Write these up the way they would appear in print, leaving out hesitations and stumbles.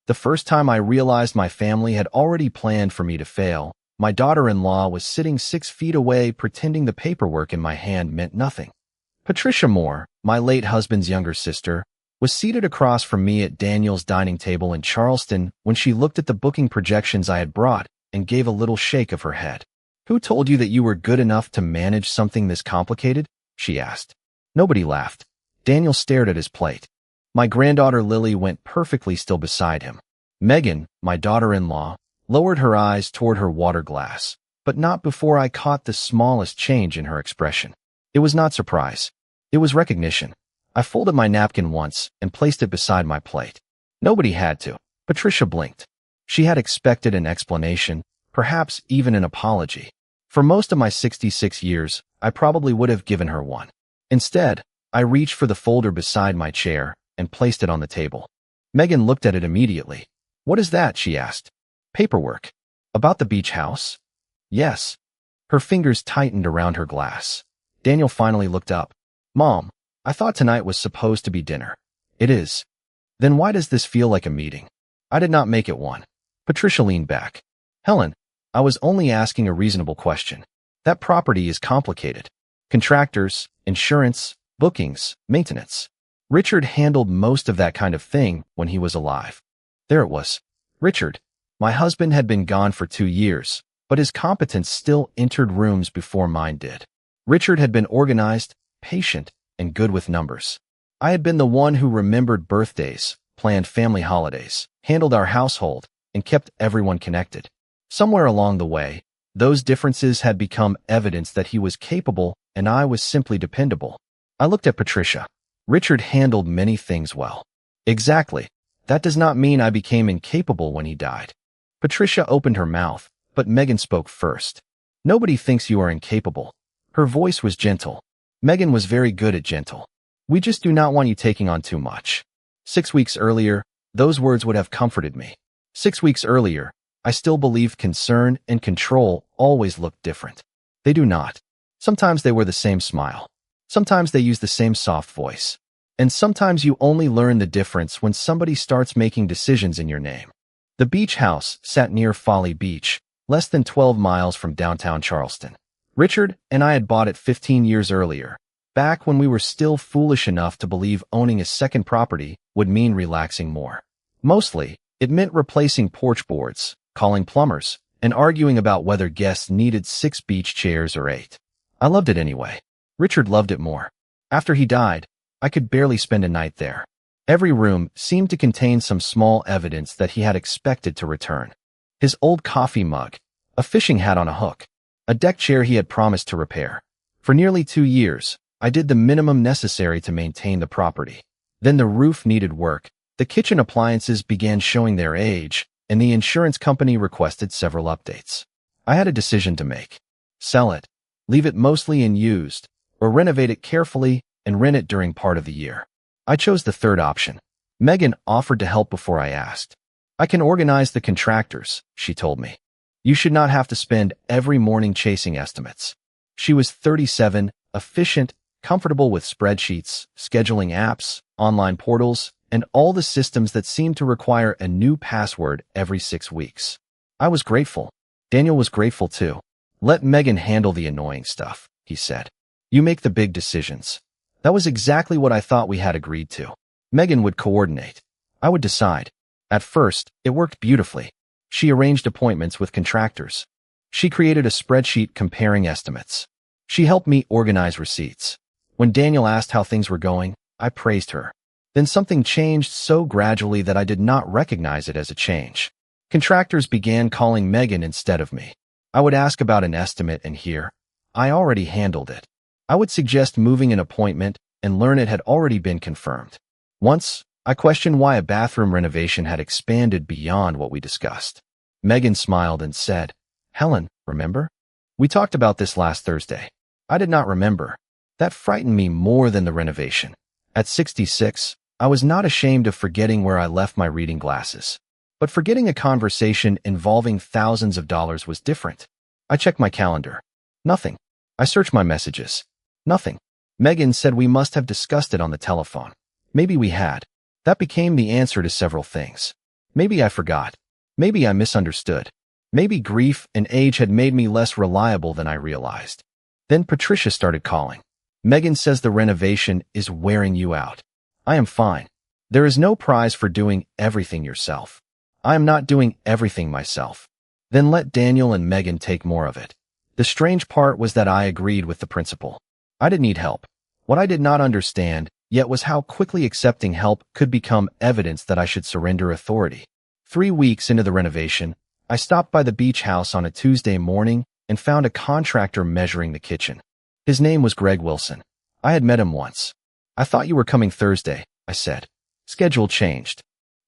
The first time I realized my family had already planned for me to fail, my daughter-in-law was sitting 6 feet away pretending the paperwork in my hand meant nothing. Patricia Moore, my late husband's younger sister, was seated across from me at Daniel's dining table in Charleston when she looked at the booking projections I had brought and gave a little shake of her head. "Who told you that you were good enough to manage something this complicated?" she asked. Nobody laughed. Daniel stared at his plate. My granddaughter Lily went perfectly still beside him. Megan, my daughter-in-law, lowered her eyes toward her water glass, but not before I caught the smallest change in her expression. It was not surprise. It was recognition. I folded my napkin once and placed it beside my plate. Nobody had to. Patricia blinked. She had expected an explanation, perhaps even an apology. For most of my 66 years, I probably would have given her one. Instead, I reached for the folder beside my chair and placed it on the table. Megan looked at it immediately. "What is that?" she asked. "Paperwork. About the beach house?" "Yes." Her fingers tightened around her glass. Daniel finally looked up. "Mom, I thought tonight was supposed to be dinner." "It is." "Then why does this feel like a meeting?" "I did not make it one." Patricia leaned back. "Helen, I was only asking a reasonable question. That property is complicated. Contractors, insurance, bookings, maintenance. Richard handled most of that kind of thing when he was alive." There it was. Richard. My husband had been gone for 2 years, but his competence still entered rooms before mine did. Richard had been organized, patient, and good with numbers. I had been the one who remembered birthdays, planned family holidays, handled our household, and kept everyone connected. Somewhere along the way, those differences had become evidence that he was capable and I was simply dependable. I looked at Patricia. Richard handled many things well. Exactly. That does not mean I became incapable when he died. Patricia opened her mouth, but Megan spoke first. "Nobody thinks you are incapable." Her voice was gentle. Megan was very good at gentle. "We just do not want you taking on too much." 6 weeks earlier, those words would have comforted me. 6 weeks earlier, I still believed concern and control always looked different. They do not. Sometimes they wear the same smile. Sometimes they use the same soft voice. And sometimes you only learn the difference when somebody starts making decisions in your name. The beach house sat near Folly Beach, less than 12 miles from downtown Charleston. Richard and I had bought it 15 years earlier, back when we were still foolish enough to believe owning a second property would mean relaxing more. Mostly, it meant replacing porch boards, calling plumbers, and arguing about whether guests needed 6 beach chairs or 8. I loved it anyway. Richard loved it more. After he died, I could barely spend a night there. Every room seemed to contain some small evidence that he had expected to return. His old coffee mug, a fishing hat on a hook, a deck chair he had promised to repair. For nearly 2 years, I did the minimum necessary to maintain the property. Then the roof needed work, the kitchen appliances began showing their age, and the insurance company requested several updates. I had a decision to make. Sell it, leave it mostly unused, or renovate it carefully and rent it during part of the year. I chose the third option. Megan offered to help before I asked. "I can organize the contractors," she told me. "You should not have to spend every morning chasing estimates." She was 37, efficient, comfortable with spreadsheets, scheduling apps, online portals, and all the systems that seemed to require a new password every 6 weeks. I was grateful. Daniel was grateful too. "Let Megan handle the annoying stuff," he said. "You make the big decisions." That was exactly what I thought we had agreed to. Megan would coordinate. I would decide. At first, it worked beautifully. She arranged appointments with contractors. She created a spreadsheet comparing estimates. She helped me organize receipts. When Daniel asked how things were going, I praised her. Then something changed so gradually that I did not recognize it as a change. Contractors began calling Megan instead of me. I would ask about an estimate and hear, "I already handled it." I would suggest moving an appointment and learn it had already been confirmed. Once, I questioned why a bathroom renovation had expanded beyond what we discussed. Megan smiled and said, "Helen, remember? We talked about this last Thursday." I did not remember. That frightened me more than the renovation. At 66, I was not ashamed of forgetting where I left my reading glasses. But forgetting a conversation involving thousands of dollars was different. I checked my calendar. Nothing. I searched my messages. Nothing. Megan said we must have discussed it on the telephone. Maybe we had. That became the answer to several things. Maybe I forgot. Maybe I misunderstood. Maybe grief and age had made me less reliable than I realized. Then Patricia started calling. Megan says the renovation is wearing you out. I am fine. There is no prize for doing everything yourself. I am not doing everything myself. Then let Daniel and Megan take more of it. The strange part was that I agreed with the principal. I didn't need help. What I did not understand yet was how quickly accepting help could become evidence that I should surrender authority. 3 weeks into the renovation, I stopped by the beach house on a Tuesday morning and found a contractor measuring the kitchen. His name was Greg Wilson. I had met him once. I thought you were coming Thursday, I said. Schedule changed.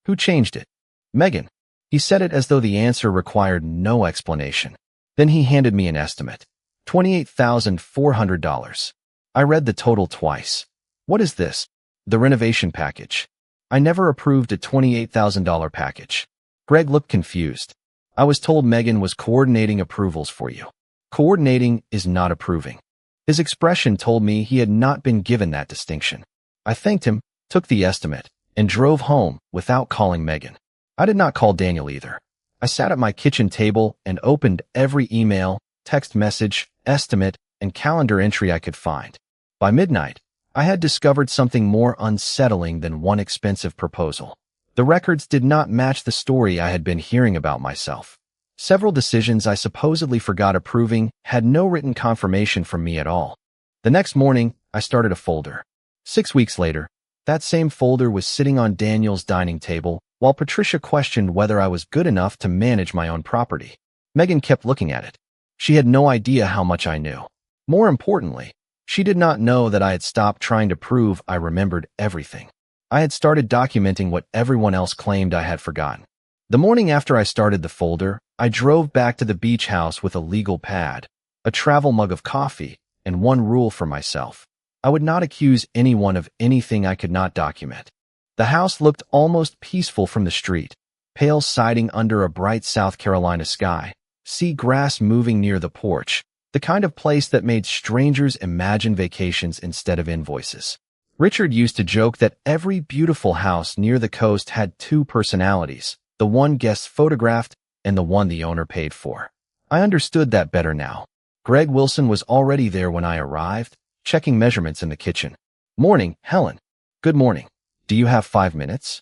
Who changed it? Megan. He said it as though the answer required no explanation. Then he handed me an estimate. $28,400. I read the total twice. What is this? The renovation package. I never approved a $28,000 package. Greg looked confused. I was told Megan was coordinating approvals for you. Coordinating is not approving. His expression told me he had not been given that distinction. I thanked him, took the estimate, and drove home without calling Megan. I did not call Daniel either. I sat at my kitchen table and opened every email, text message, estimate, and calendar entry I could find. By midnight, I had discovered something more unsettling than one expensive proposal. The records did not match the story I had been hearing about myself. Several decisions I supposedly forgot approving had no written confirmation from me at all. The next morning, I started a folder. 6 weeks later, that same folder was sitting on Daniel's dining table while Patricia questioned whether I was good enough to manage my own property. Megan kept looking at it. She had no idea how much I knew. More importantly, she did not know that I had stopped trying to prove I remembered everything. I had started documenting what everyone else claimed I had forgotten. The morning after I started the folder, I drove back to the beach house with a legal pad, a travel mug of coffee, and one rule for myself. I would not accuse anyone of anything I could not document. The house looked almost peaceful from the street, pale siding under a bright South Carolina sky, sea grass moving near the porch, the kind of place that made strangers imagine vacations instead of invoices. Richard used to joke that every beautiful house near the coast had 2 personalities, the one guests photographed and the one the owner paid for. I understood that better now. Greg Wilson was already there when I arrived, checking measurements in the kitchen. Morning, Helen. Good morning. Do you have 5 minutes?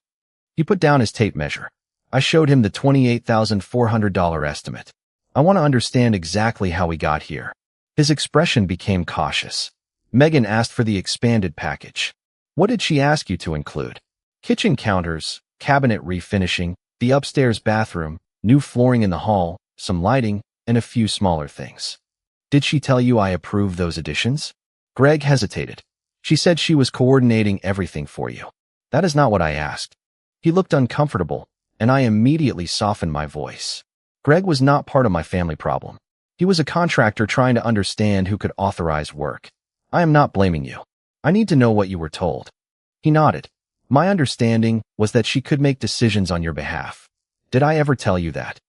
He put down his tape measure. I showed him the $28,400 estimate. I want to understand exactly how we got here. His expression became cautious. Megan asked for the expanded package. What did she ask you to include? Kitchen counters, cabinet refinishing, the upstairs bathroom, new flooring in the hall, some lighting, and a few smaller things. Did she tell you I approved those additions? Greg hesitated. She said she was coordinating everything for you. That is not what I asked. He looked uncomfortable, and I immediately softened my voice. Greg was not part of my family problem. He was a contractor trying to understand who could authorize work. I am not blaming you. I need to know what you were told. He nodded. My understanding was that she could make decisions on your behalf. Did I ever tell you that?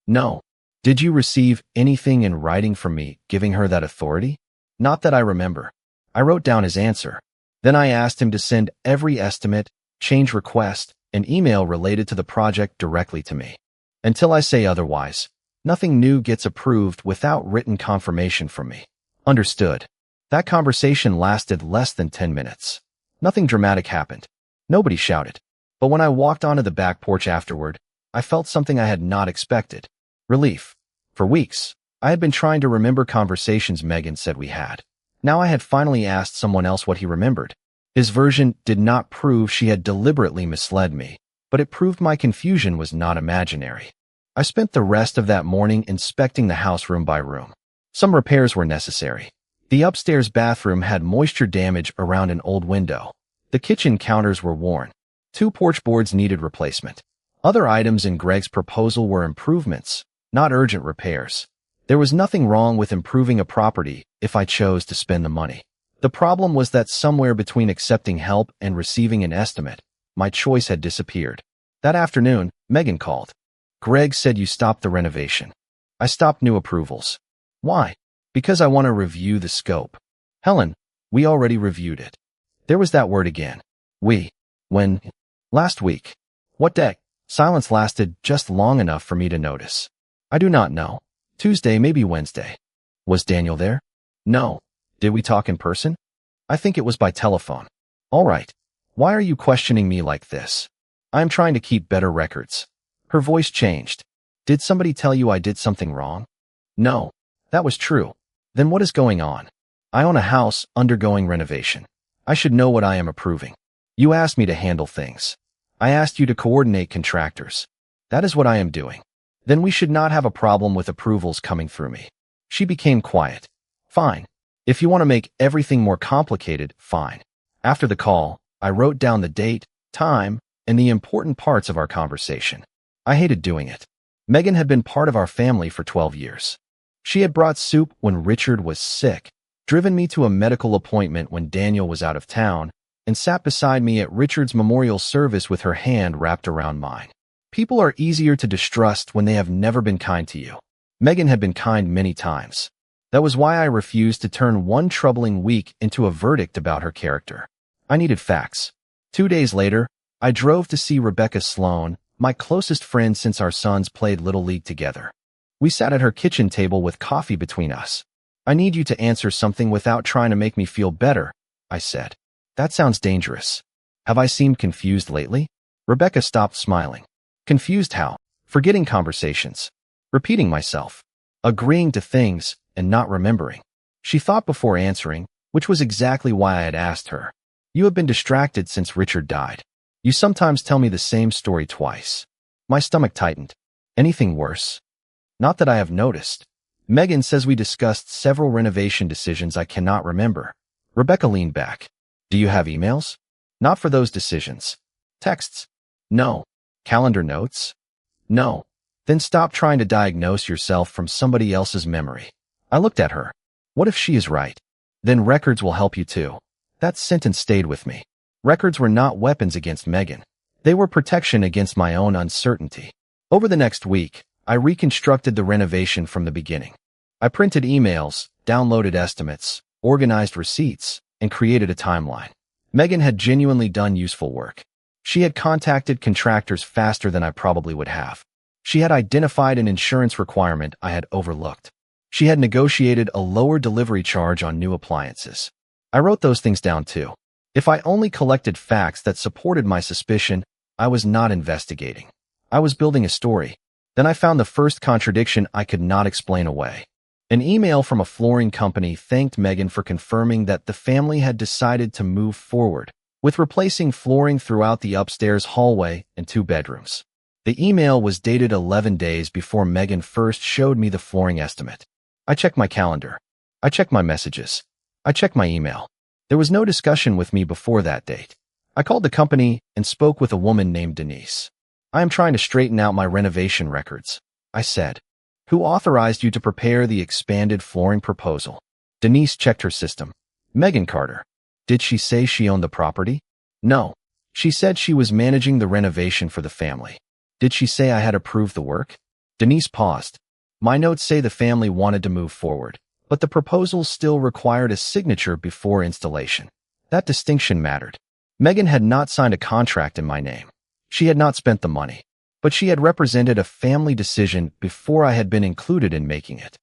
No. Did you receive anything in writing from me giving her that authority? Not that I remember. I wrote down his answer. Then I asked him to send every estimate, change request, and email related to the project directly to me. Until I say otherwise, nothing new gets approved without written confirmation from me. Understood. That conversation lasted less than 10 minutes. Nothing dramatic happened. Nobody shouted. But when I walked onto the back porch afterward, I felt something I had not expected. Relief. For weeks, I had been trying to remember conversations Megan said we had. Now I had finally asked someone else what he remembered. His version did not prove she had deliberately misled me, but it proved my confusion was not imaginary. I spent the rest of that morning inspecting the house room by room. Some repairs were necessary. The upstairs bathroom had moisture damage around an old window. The kitchen counters were worn. 2 porch boards needed replacement. Other items in Greg's proposal were improvements, not urgent repairs. There was nothing wrong with improving a property if I chose to spend the money. The problem was that somewhere between accepting help and receiving an estimate, my choice had disappeared. That afternoon, Megan called. Greg said you stopped the renovation. I stopped new approvals. Why? Because I want to review the scope. Helen, we already reviewed it. There was that word again. We. When? Last week. What day? Silence lasted just long enough for me to notice. I do not know. Tuesday, maybe Wednesday. Was Daniel there? No. Did we talk in person? I think it was by telephone. All right. Why are you questioning me like this? I am trying to keep better records. Her voice changed. Did somebody tell you I did something wrong? No. That was true. Then what is going on? I own a house undergoing renovation. I should know what I am approving. You asked me to handle things. I asked you to coordinate contractors. That is what I am doing. Then we should not have a problem with approvals coming through me. She became quiet. Fine. If you want to make everything more complicated, fine. After the call, I wrote down the date, time, and the important parts of our conversation. I hated doing it. Megan had been part of our family for 12 years. She had brought soup when Richard was sick, driven me to a medical appointment when Daniel was out of town, and sat beside me at Richard's memorial service with her hand wrapped around mine. People are easier to distrust when they have never been kind to you. Megan had been kind many times. That was why I refused to turn one troubling week into a verdict about her character. I needed facts. 2 days later, I drove to see Rebecca Sloan, my closest friend since our sons played Little League together. We sat at her kitchen table with coffee between us. I need you to answer something without trying to make me feel better, I said. That sounds dangerous. Have I seemed confused lately? Rebecca stopped smiling. Confused how? Forgetting conversations. Repeating myself. Agreeing to things and not remembering. She thought before answering, which was exactly why I had asked her. You have been distracted since Richard died. You sometimes tell me the same story twice. My stomach tightened. Anything worse? Not that I have noticed. Megan says we discussed several renovation decisions I cannot remember. Rebecca leaned back. Do you have emails? Not for those decisions. Texts? No. Calendar notes? No. Then stop trying to diagnose yourself from somebody else's memory. I looked at her. What if she is right? Then records will help you too. That sentence stayed with me. Records were not weapons against Megan. They were protection against my own uncertainty. Over the next week, I reconstructed the renovation from the beginning. I printed emails, downloaded estimates, organized receipts, and created a timeline. Megan had genuinely done useful work. She had contacted contractors faster than I probably would have. She had identified an insurance requirement I had overlooked. She had negotiated a lower delivery charge on new appliances. I wrote those things down too. If I only collected facts that supported my suspicion, I was not investigating. I was building a story. Then I found the first contradiction I could not explain away. An email from a flooring company thanked Megan for confirming that the family had decided to move forward with replacing flooring throughout the upstairs hallway and 2 bedrooms. The email was dated 11 days before Megan first showed me the flooring estimate. I checked my calendar. I checked my messages. I checked my email. There was no discussion with me before that date. I called the company and spoke with a woman named Denise. I am trying to straighten out my renovation records, I said. Who authorized you to prepare the expanded flooring proposal? Denise checked her system. Megan Carter. Did she say she owned the property? No. She said she was managing the renovation for the family. Did she say I had approved the work? Denise paused. My notes say the family wanted to move forward, but the proposal still required a signature before installation. That distinction mattered. Megan had not signed a contract in my name. She had not spent the money, but she had represented a family decision before I had been included in making it.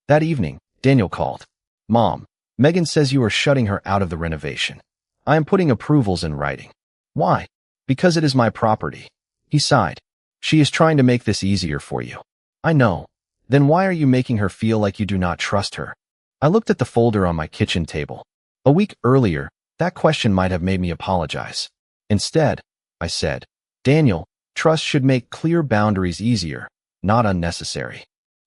That evening, Daniel called. Mom, Megan says you are shutting her out of the renovation. I am putting approvals in writing. Why? Because it is my property. He sighed. She is trying to make this easier for you. I know. Then why are you making her feel like you do not trust her? I looked at the folder on my kitchen table. A week earlier, that question might have made me apologize. Instead, I said, Daniel, trust should make clear boundaries easier, not unnecessary.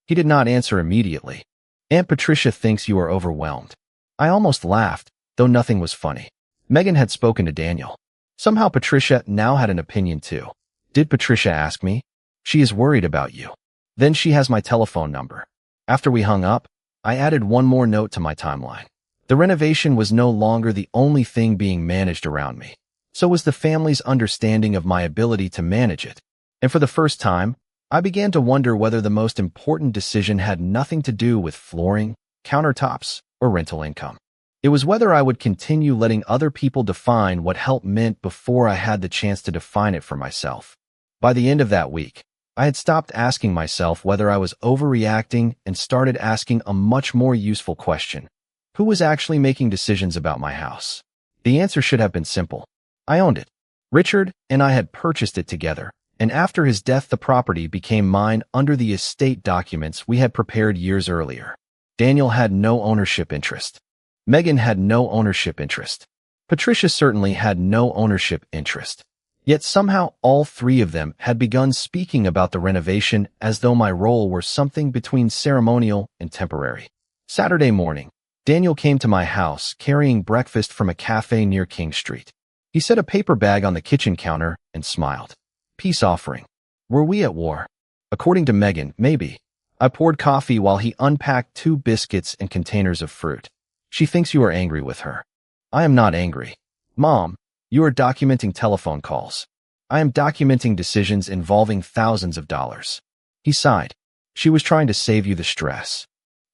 He did not answer immediately. Aunt Patricia thinks you are overwhelmed. I almost laughed, though nothing was funny. Megan had spoken to Daniel. Somehow Patricia now had an opinion too. Did Patricia ask me? She is worried about you. Then she has my telephone number. After we hung up, I added one more note to my timeline. The renovation was no longer the only thing being managed around me. So was the family's understanding of my ability to manage it. And for the first time, I began to wonder whether the most important decision had nothing to do with flooring, countertops, or rental income. It was whether I would continue letting other people define what help meant before I had the chance to define it for myself. By the end of that week, I had stopped asking myself whether I was overreacting and started asking a much more useful question. Who was actually making decisions about my house? The answer should have been simple. I owned it. Richard and I had purchased it together, and after his death the property became mine under the estate documents we had prepared years earlier. Daniel had no ownership interest. Megan had no ownership interest. Patricia certainly had no ownership interest. Yet somehow all three of them had begun speaking about the renovation as though my role were something between ceremonial and temporary. Saturday morning, Daniel came to my house carrying breakfast from a cafe near King Street. He set a paper bag on the kitchen counter and smiled. Peace offering. Were we at war? According to Megan, maybe. I poured coffee while he unpacked 2 biscuits and containers of fruit. She thinks you are angry with her. I am not angry. Mom, you are documenting telephone calls. I am documenting decisions involving thousands of dollars. He sighed. She was trying to save you the stress.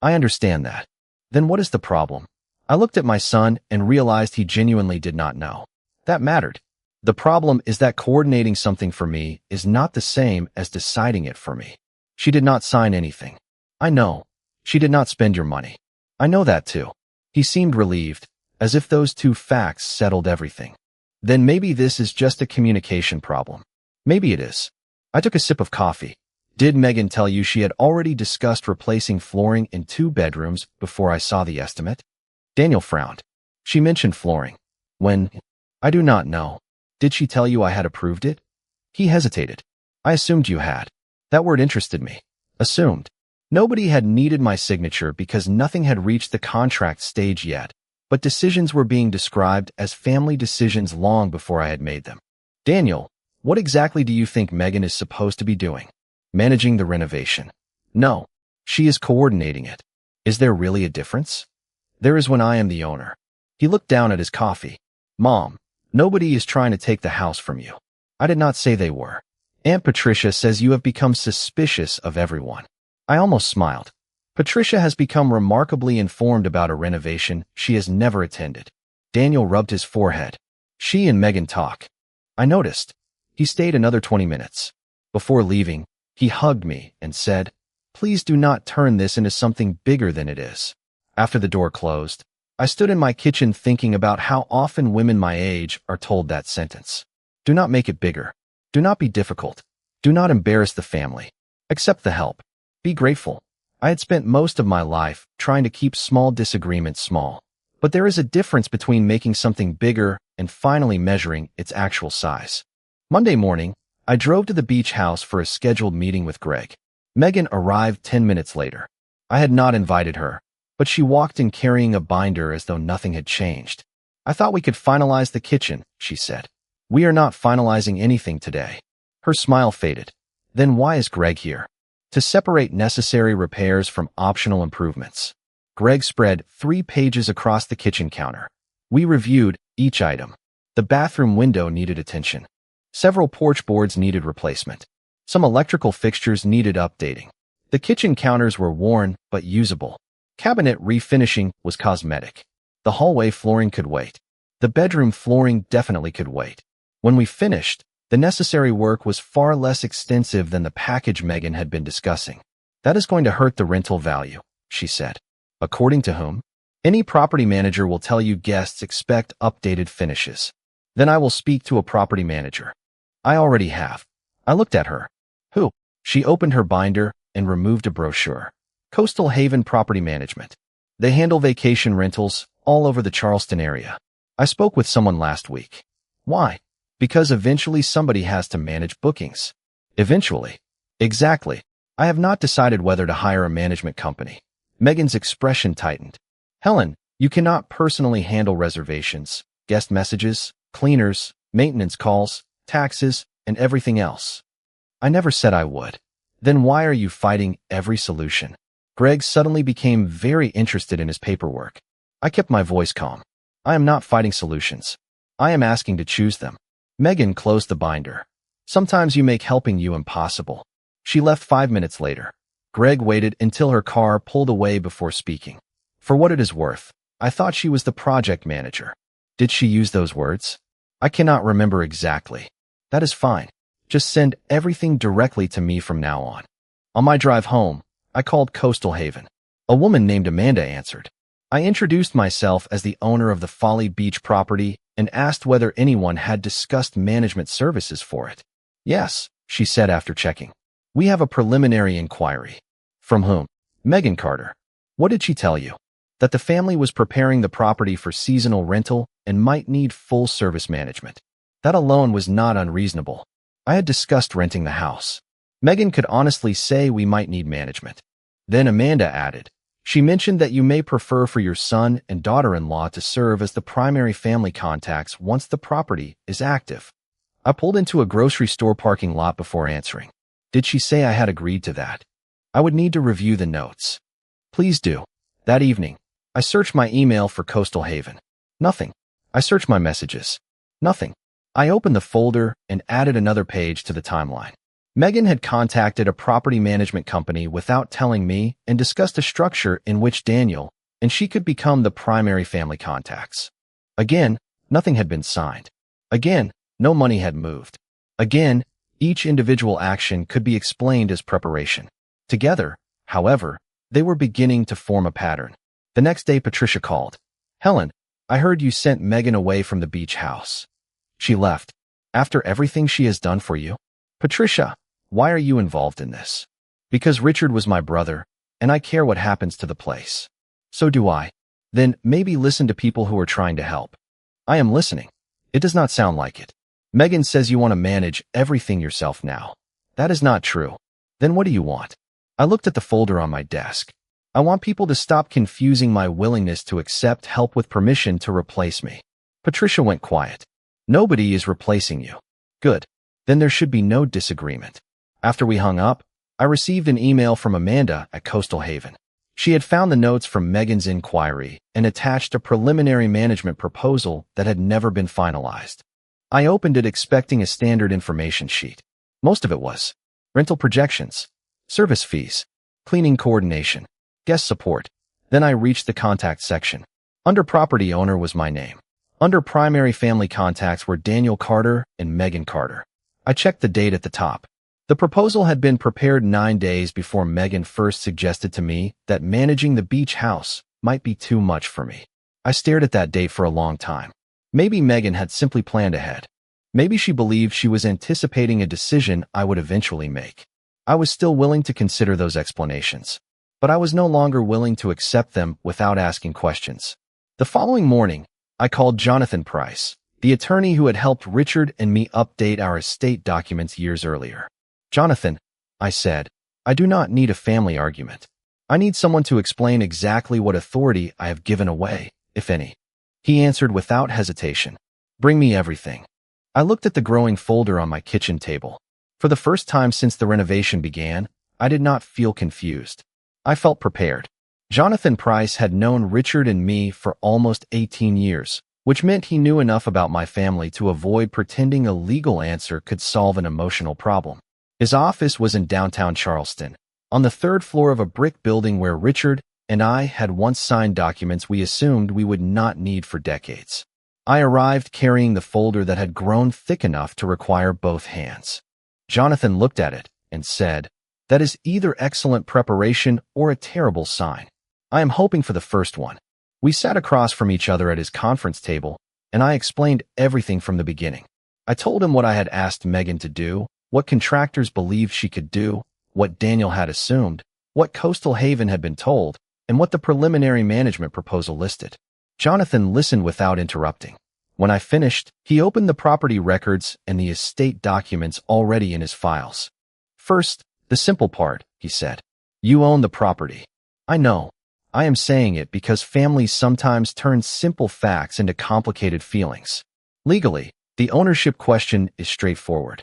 I understand that. Then what is the problem? I looked at my son and realized he genuinely did not know. That mattered. The problem is that coordinating something for me is not the same as deciding it for me. She did not sign anything. I know. She did not spend your money. I know that too. He seemed relieved, as if those 2 facts settled everything. Then maybe this is just a communication problem. Maybe it is. I took a sip of coffee. Did Megan tell you she had already discussed replacing flooring in 2 bedrooms before I saw the estimate? Daniel frowned. She mentioned flooring. When? I do not know. Did she tell you I had approved it? He hesitated. I assumed you had. That word interested me. Assumed. Nobody had needed my signature because nothing had reached the contract stage yet, but decisions were being described as family decisions long before I had made them. Daniel, what exactly do you think Megan is supposed to be doing? Managing the renovation. No, she is coordinating it. Is there really a difference? There is when I am the owner. He looked down at his coffee. Mom, nobody is trying to take the house from you. I did not say they were. Aunt Patricia says you have become suspicious of everyone. I almost smiled. Patricia has become remarkably informed about a renovation she has never attended. Daniel rubbed his forehead. She and Megan talk. I noticed. He stayed another 20 minutes. Before leaving, he hugged me and said, "Please do not turn this into something bigger than it is." After the door closed, I stood in my kitchen thinking about how often women my age are told that sentence. Do not make it bigger. Do not be difficult. Do not embarrass the family. Accept the help. Be grateful. I had spent most of my life trying to keep small disagreements small. But there is a difference between making something bigger and finally measuring its actual size. Monday morning, I drove to the beach house for a scheduled meeting with Greg. Megan arrived 10 minutes later. I had not invited her, but she walked in carrying a binder as though nothing had changed. I thought we could finalize the kitchen, she said. We are not finalizing anything today. Her smile faded. Then why is Greg here? To separate necessary repairs from optional improvements. Greg spread 3 pages across the kitchen counter. We reviewed each item. The bathroom window needed attention. Several porch boards needed replacement. Some electrical fixtures needed updating. The kitchen counters were worn but usable. Cabinet refinishing was cosmetic. The hallway flooring could wait. The bedroom flooring definitely could wait. When we finished, the necessary work was far less extensive than the package Megan had been discussing. That is going to hurt the rental value, she said. According to whom? Any property manager will tell you guests expect updated finishes. Then I will speak to a property manager. I already have. I looked at her. Who? She opened her binder and removed a brochure. Coastal Haven Property Management. They handle vacation rentals all over the Charleston area. I spoke with someone last week. Why? Because eventually somebody has to manage bookings. Eventually. Exactly. I have not decided whether to hire a management company. Megan's expression tightened. Helen, you cannot personally handle reservations, guest messages, cleaners, maintenance calls, taxes, and everything else. I never said I would. Then why are you fighting every solution? Greg suddenly became very interested in his paperwork. I kept my voice calm. I am not fighting solutions. I am asking to choose them. Megan closed the binder. Sometimes you make helping you impossible. She left 5 minutes later. Greg waited until her car pulled away before speaking. For what it is worth, I thought she was the project manager. Did she use those words? I cannot remember exactly. That is fine. Just send everything directly to me from now on. On my drive home, I called Coastal Haven. A woman named Amanda answered. I introduced myself as the owner of the Folly Beach property and asked whether anyone had discussed management services for it. Yes, she said after checking. We have a preliminary inquiry. From whom? Megan Carter. What did she tell you? That the family was preparing the property for seasonal rental and might need full-service management. That alone was not unreasonable. I had discussed renting the house. Megan could honestly say we might need management. Then Amanda added, she mentioned that you may prefer for your son and daughter-in-law to serve as the primary family contacts once the property is active. I pulled into a grocery store parking lot before answering. Did she say I had agreed to that? I would need to review the notes. Please do. That evening, I searched my email for Coastal Haven. Nothing. I searched my messages. Nothing. I opened the folder and added another page to the timeline. Megan had contacted a property management company without telling me and discussed a structure in which Daniel and she could become the primary family contacts. Again, nothing had been signed. Again, no money had moved. Again, each individual action could be explained as preparation. Together, however, they were beginning to form a pattern. The next day, Patricia called. Helen, I heard you sent Megan away from the beach house. She left. After everything she has done for you? Patricia, why are you involved in this? Because Richard was my brother, and I care what happens to the place. So do I. Then maybe listen to people who are trying to help. I am listening. It does not sound like it. Megan says you want to manage everything yourself now. That is not true. Then what do you want? I looked at the folder on my desk. I want people to stop confusing my willingness to accept help with permission to replace me. Patricia went quiet. Nobody is replacing you. Good. Then there should be no disagreement. After we hung up, I received an email from Amanda at Coastal Haven. She had found the notes from Megan's inquiry and attached a preliminary management proposal that had never been finalized. I opened it expecting a standard information sheet. Most of it was rental projections, service fees, cleaning coordination, guest support. Then I reached the contact section. Under property owner was my name. Under primary family contacts were Daniel Carter and Megan Carter. I checked the date at the top. The proposal had been prepared 9 days before Megan first suggested to me that managing the beach house might be too much for me. I stared at that date for a long time. Maybe Megan had simply planned ahead. Maybe she believed she was anticipating a decision I would eventually make. I was still willing to consider those explanations, but I was no longer willing to accept them without asking questions. The following morning, I called Jonathan Price, the attorney who had helped Richard and me update our estate documents years earlier. Jonathan, I said, I do not need a family argument. I need someone to explain exactly what authority I have given away, if any. He answered without hesitation. Bring me everything. I looked at the growing folder on my kitchen table. For the first time since the renovation began, I did not feel confused. I felt prepared. Jonathan Price had known Richard and me for almost 18 years, which meant he knew enough about my family to avoid pretending a legal answer could solve an emotional problem. His office was in downtown Charleston, on the 3rd floor of a brick building where Richard and I had once signed documents we assumed we would not need for decades. I arrived carrying the folder that had grown thick enough to require both hands. Jonathan looked at it and said, "That is either excellent preparation or a terrible sign. I am hoping for the first one." We sat across from each other at his conference table, and I explained everything from the beginning. I told him what I had asked Megan to do, what contractors believed she could do, what Daniel had assumed, what Coastal Haven had been told, and what the preliminary management proposal listed. Jonathan listened without interrupting. When I finished, he opened the property records and the estate documents already in his files. "First, the simple part," he said. "You own the property." I know. I am saying it because families sometimes turn simple facts into complicated feelings. Legally, the ownership question is straightforward.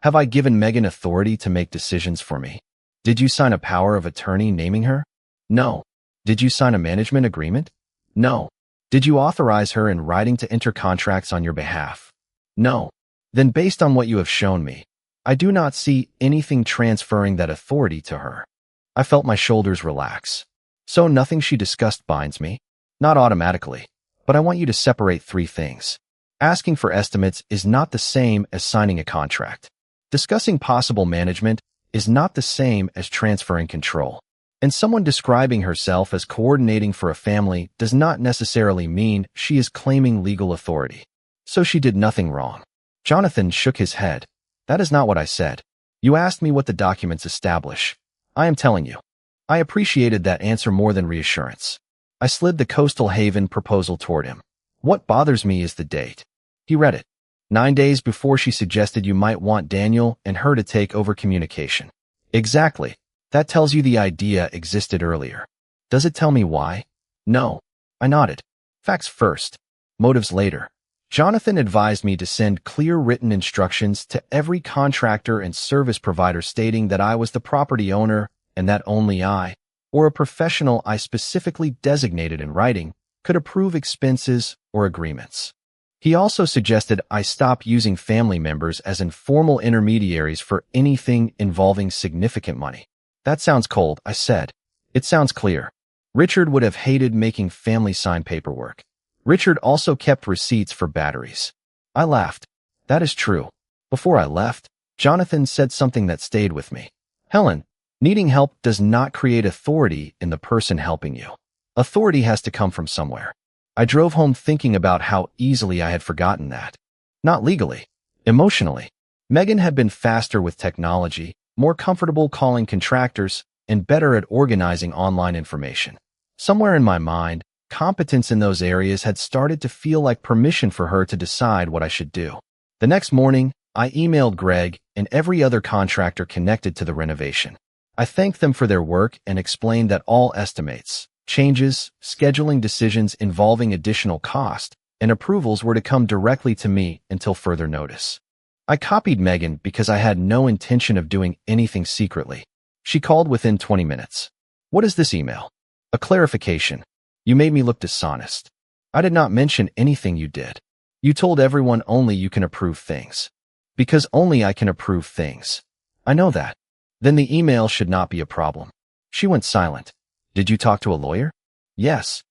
Have I given Megan authority to make decisions for me? Did you sign a power of attorney naming her? No. Did you sign a management agreement? No. Did you authorize her in writing to enter contracts on your behalf? No. Then based on what you have shown me, I do not see anything transferring that authority to her. I felt my shoulders relax. So nothing she discussed binds me? Not automatically, but I want you to separate 3 things. Asking for estimates is not the same as signing a contract. Discussing possible management is not the same as transferring control. And someone describing herself as coordinating for a family does not necessarily mean she is claiming legal authority. So she did nothing wrong. Jonathan shook his head. That is not what I said. You asked me what the documents establish. I am telling you. I appreciated that answer more than reassurance. I slid the Coastal Haven proposal toward him. What bothers me is the date. He read it. 9 days before she suggested you might want Daniel and her to take over communication. Exactly. That tells you the idea existed earlier. Does it tell me why? No. I nodded. Facts first. Motives later. Jonathan advised me to send clear written instructions to every contractor and service provider stating that I was the property owner and that only I, or a professional I specifically designated in writing, could approve expenses or agreements. He also suggested I stop using family members as informal intermediaries for anything involving significant money. That sounds cold, I said. It sounds clear. Richard would have hated making family sign paperwork. Richard also kept receipts for batteries. I laughed. That is true. Before I left, Jonathan said something that stayed with me. Helen, needing help does not create authority in the person helping you. Authority has to come from somewhere. I drove home thinking about how easily I had forgotten that. Not legally. Emotionally. Megan had been faster with technology, more comfortable calling contractors, and better at organizing online information. Somewhere in my mind, competence in those areas had started to feel like permission for her to decide what I should do. The next morning, I emailed Greg and every other contractor connected to the renovation. I thanked them for their work and explained that all estimates, changes, scheduling decisions involving additional cost, and approvals were to come directly to me until further notice. I copied Megan because I had no intention of doing anything secretly. She called within 20 minutes. What is this email? A clarification. You made me look dishonest. I did not mention anything you did. You told everyone only you can approve things. Because only I can approve things. I know that. Then the email should not be a problem. She went silent. Did you talk to a lawyer? Yes.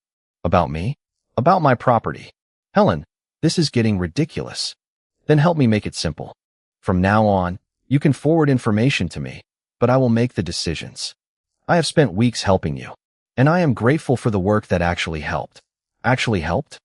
About me? About my property. Helen, this is getting ridiculous. Then help me make it simple. From now on, you can forward information to me, but I will make the decisions. I have spent weeks helping you, and I am grateful for the work that actually helped. Actually helped?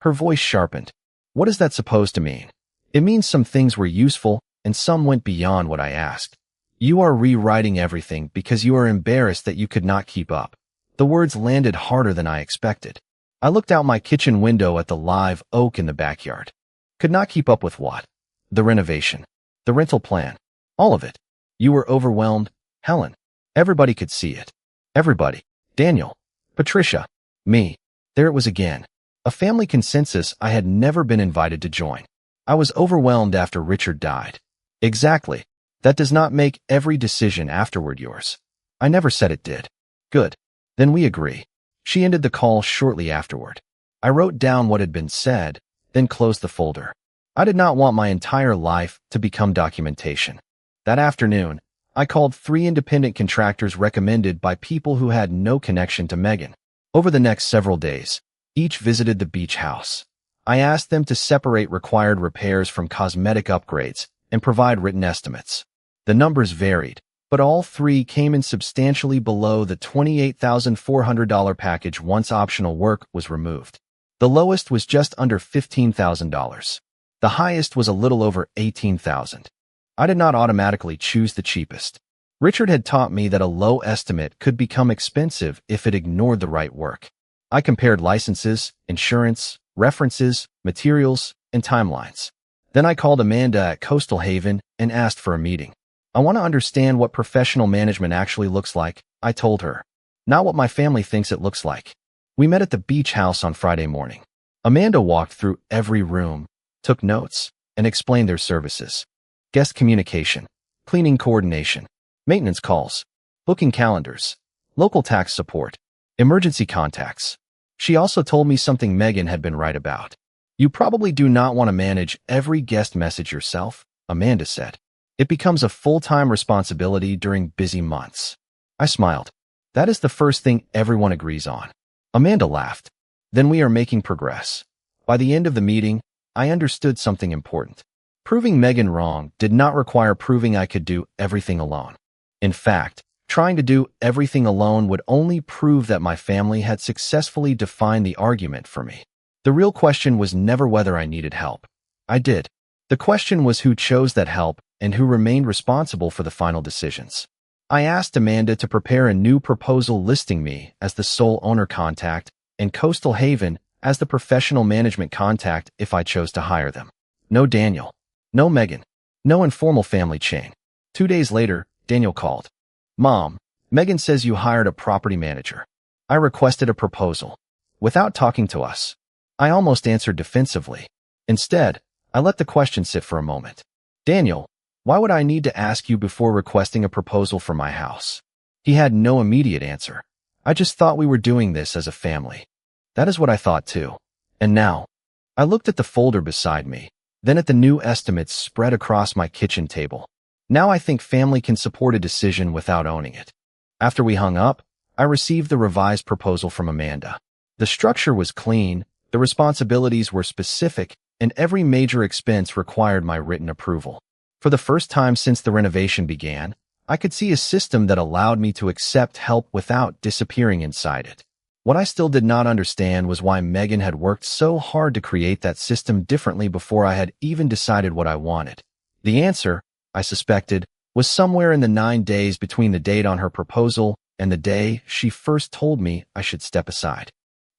Her voice sharpened. What is that supposed to mean? It means some things were useful, and some went beyond what I asked. You are rewriting everything because you are embarrassed that you could not keep up. The words landed harder than I expected. I looked out my kitchen window at the live oak in the backyard. Could not keep up with what? The renovation. The rental plan. All of it. You were overwhelmed, Helen. Everybody could see it. Everybody. Daniel. Patricia. Me. There it was again. A family consensus I had never been invited to join. I was overwhelmed after Richard died. Exactly. That does not make every decision afterward yours. I never said it did. Good. Then we agree. She ended the call shortly afterward. I wrote down what had been said, then closed the folder. I did not want my entire life to become documentation. That afternoon, I called 3 independent contractors recommended by people who had no connection to Megan. Over the next several days, each visited the beach house. I asked them to separate required repairs from cosmetic upgrades and provide written estimates. The numbers varied, but all 3 came in substantially below the $28,400 package once optional work was removed. The lowest was just under $15,000. The highest was a little over $18,000. I did not automatically choose the cheapest. Richard had taught me that a low estimate could become expensive if it ignored the right work. I compared licenses, insurance, references, materials, and timelines. Then I called Amanda at Coastal Haven and asked for a meeting. I want to understand what professional management actually looks like, I told her. Not what my family thinks it looks like. We met at the beach house on Friday morning. Amanda walked through every room, took notes, and explained their services. Guest communication, cleaning coordination, maintenance calls, booking calendars, local tax support, emergency contacts. She also told me something Megan had been right about. You probably do not want to manage every guest message yourself, Amanda said. It becomes a full-time responsibility during busy months. I smiled. That is the first thing everyone agrees on. Amanda laughed. Then we are making progress. By the end of the meeting, I understood something important. Proving Megan wrong did not require proving I could do everything alone. In fact, trying to do everything alone would only prove that my family had successfully defined the argument for me. The real question was never whether I needed help. I did. The question was who chose that help and who remained responsible for the final decisions. I asked Amanda to prepare a new proposal listing me as the sole owner contact and Coastal Haven as the professional management contact if I chose to hire them. No Daniel. No Megan. No informal family chain. 2 days later, Daniel called. Mom, Megan says you hired a property manager. I requested a proposal. Without talking to us. I almost answered defensively. Instead, I let the question sit for a moment. Daniel, why would I need to ask you before requesting a proposal for my house? He had no immediate answer. I just thought we were doing this as a family. That is what I thought too. And now, I looked at the folder beside me, then at the new estimates spread across my kitchen table. Now I think family can support a decision without owning it. After we hung up, I received the revised proposal from Amanda. The structure was clean, the responsibilities were specific, and every major expense required my written approval. For the first time since the renovation began, I could see a system that allowed me to accept help without disappearing inside it. What I still did not understand was why Megan had worked so hard to create that system differently before I had even decided what I wanted. The answer, I suspected, was somewhere in the 9 days between the date on her proposal and the day she first told me I should step aside.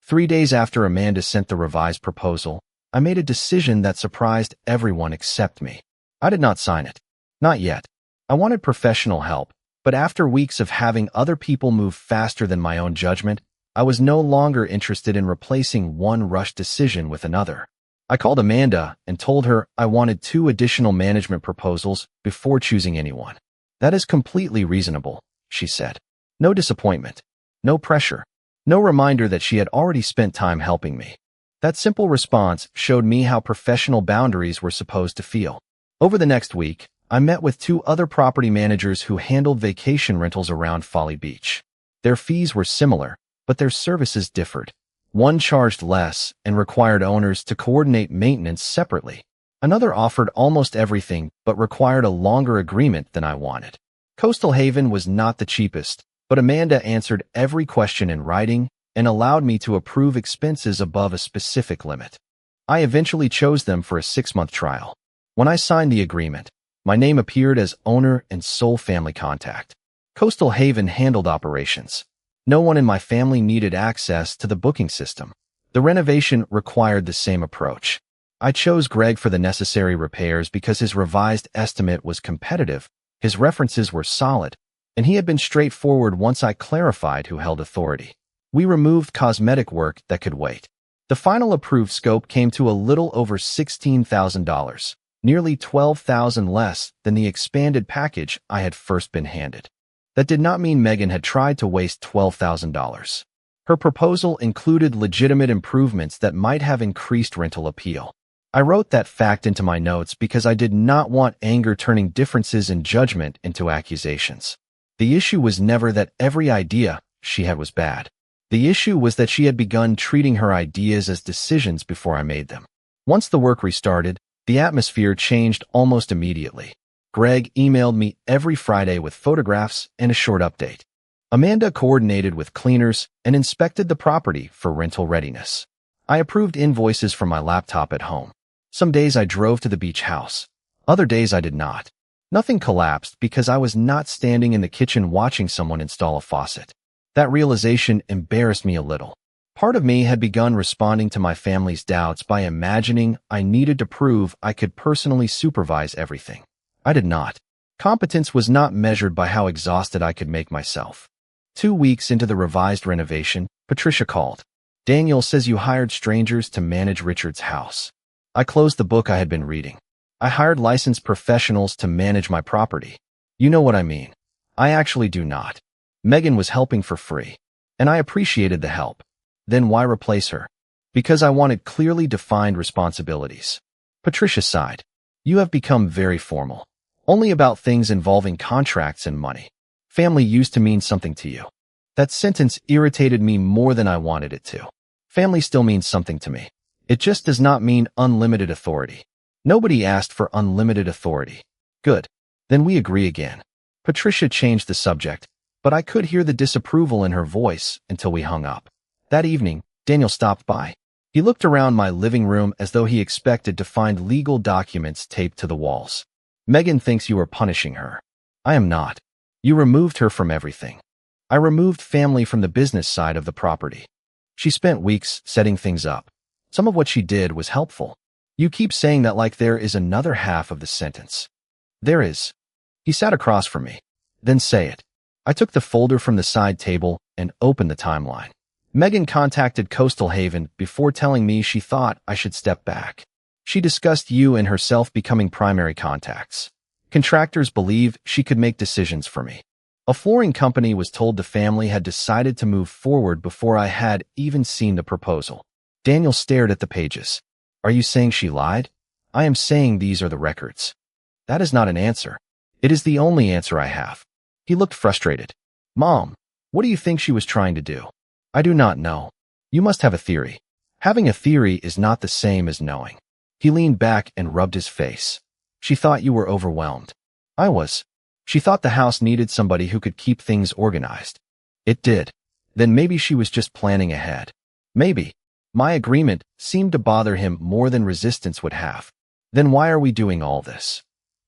3 days after Amanda sent the revised proposal, I made a decision that surprised everyone except me. I did not sign it. Not yet. I wanted professional help, but after weeks of having other people move faster than my own judgment, I was no longer interested in replacing one rushed decision with another. I called Amanda and told her I wanted 2 additional management proposals before choosing anyone. That is completely reasonable, she said. No disappointment. No pressure. No reminder that she had already spent time helping me. That simple response showed me how professional boundaries were supposed to feel. Over the next week, I met with 2 other property managers who handled vacation rentals around Folly Beach. Their fees were similar, but their services differed. One charged less and required owners to coordinate maintenance separately. Another offered almost everything but required a longer agreement than I wanted. Coastal Haven was not the cheapest, but Amanda answered every question in writing and allowed me to approve expenses above a specific limit. I eventually chose them for a 6-month trial. When I signed the agreement, my name appeared as owner and sole family contact. Coastal Haven handled operations. No one in my family needed access to the booking system. The renovation required the same approach. I chose Greg for the necessary repairs because his revised estimate was competitive, his references were solid, and he had been straightforward once I clarified who held authority. We removed cosmetic work that could wait. The final approved scope came to a little over $16,000, nearly $12,000 less than the expanded package I had first been handed. That did not mean Megan had tried to waste $12,000. Her proposal included legitimate improvements that might have increased rental appeal. I wrote that fact into my notes because I did not want anger turning differences in judgment into accusations. The issue was never that every idea she had was bad. The issue was that she had begun treating her ideas as decisions before I made them. Once the work restarted, the atmosphere changed almost immediately. Greg emailed me every Friday with photographs and a short update. Amanda coordinated with cleaners and inspected the property for rental readiness. I approved invoices from my laptop at home. Some days I drove to the beach house. Other days I did not. Nothing collapsed because I was not standing in the kitchen watching someone install a faucet. That realization embarrassed me a little. Part of me had begun responding to my family's doubts by imagining I needed to prove I could personally supervise everything. I did not. Competence was not measured by how exhausted I could make myself. 2 weeks into the revised renovation, Patricia called. Daniel says you hired strangers to manage Richard's house. I closed the book I had been reading. I hired licensed professionals to manage my property. You know what I mean. I actually do not. Megan was helping for free, and I appreciated the help. Then why replace her? Because I wanted clearly defined responsibilities. Patricia sighed. You have become very formal. Only about things involving contracts and money. Family used to mean something to you. That sentence irritated me more than I wanted it to. Family still means something to me. It just does not mean unlimited authority. Nobody asked for unlimited authority. Good. Then we agree again. Patricia changed the subject, but I could hear the disapproval in her voice until we hung up. That evening, Daniel stopped by. He looked around my living room as though he expected to find legal documents taped to the walls. Megan thinks you are punishing her. I am not. You removed her from everything. I removed family from the business side of the property. She spent weeks setting things up. Some of what she did was helpful. You keep saying that like there is another half of the sentence. There is. He sat across from me. Then say it. I took the folder from the side table and opened the timeline. Megan contacted Coastal Haven before telling me she thought I should step back. She discussed you and herself becoming primary contacts. Contractors believe she could make decisions for me. A flooring company was told the family had decided to move forward before I had even seen the proposal. Daniel stared at the pages. Are you saying she lied? I am saying these are the records. That is not an answer. It is the only answer I have. He looked frustrated. Mom, what do you think she was trying to do? I do not know. You must have a theory. Having a theory is not the same as knowing. He leaned back and rubbed his face. She thought you were overwhelmed. I was. She thought the house needed somebody who could keep things organized. It did. Then maybe she was just planning ahead. Maybe. My agreement seemed to bother him more than resistance would have. Then why are we doing all this?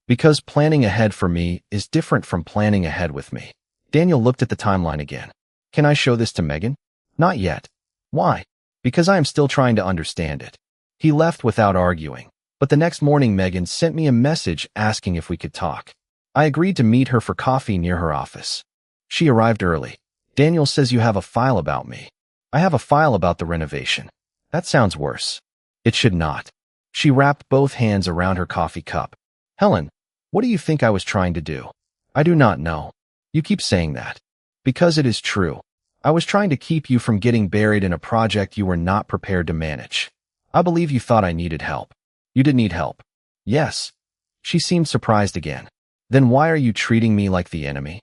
Because planning ahead for me is different from planning ahead with me. Daniel looked at the timeline again. Can I show this to Megan? Not yet. Why? Because I am still trying to understand it. He left without arguing, but the next morning Megan sent me a message asking if we could talk. I agreed to meet her for coffee near her office. She arrived early. Daniel says you have a file about me. I have a file about the renovation. That sounds worse. It should not. She wrapped both hands around her coffee cup. Helen, what do you think I was trying to do? I do not know. You keep saying that. Because it is true. I was trying to keep you from getting buried in a project you were not prepared to manage. I believe you thought I needed help. You did need help. Yes. She seemed surprised again. Then why are you treating me like the enemy?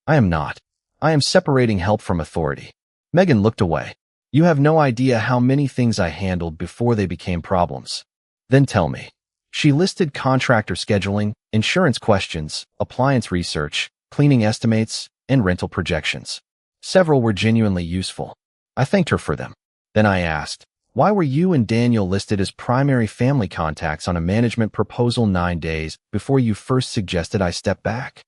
I am not. I am separating help from authority. Megan looked away. You have no idea how many things I handled before they became problems. Then tell me. She listed contractor scheduling, insurance questions, appliance research, cleaning estimates, and rental projections. Several were genuinely useful. I thanked her for them. Then I asked, why were you and Daniel listed as primary family contacts on a management proposal 9 days before you first suggested I step back?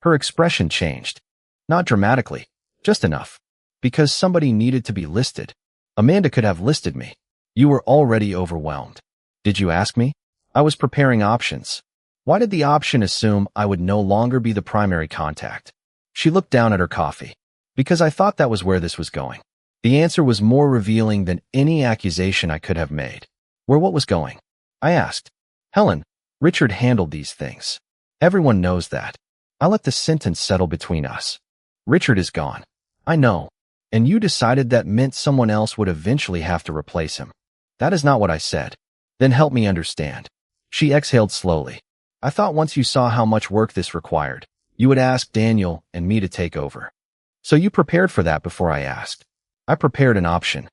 Her expression changed. Not dramatically, just enough. Because somebody needed to be listed. Amanda could have listed me. You were already overwhelmed. Did you ask me? I was preparing options. Why did the option assume I would no longer be the primary contact? She looked down at her coffee. Because I thought that was where this was going. The answer was more revealing than any accusation I could have made. Where what was going? I asked. Helen, Richard handled these things. Everyone knows that. I let the sentence settle between us. Richard is gone. I know. And you decided that meant someone else would eventually have to replace him. That is not what I said. Then help me understand. She exhaled slowly. I thought once you saw how much work this required, you would ask Daniel and me to take over. So you prepared for that before I asked. I prepared an option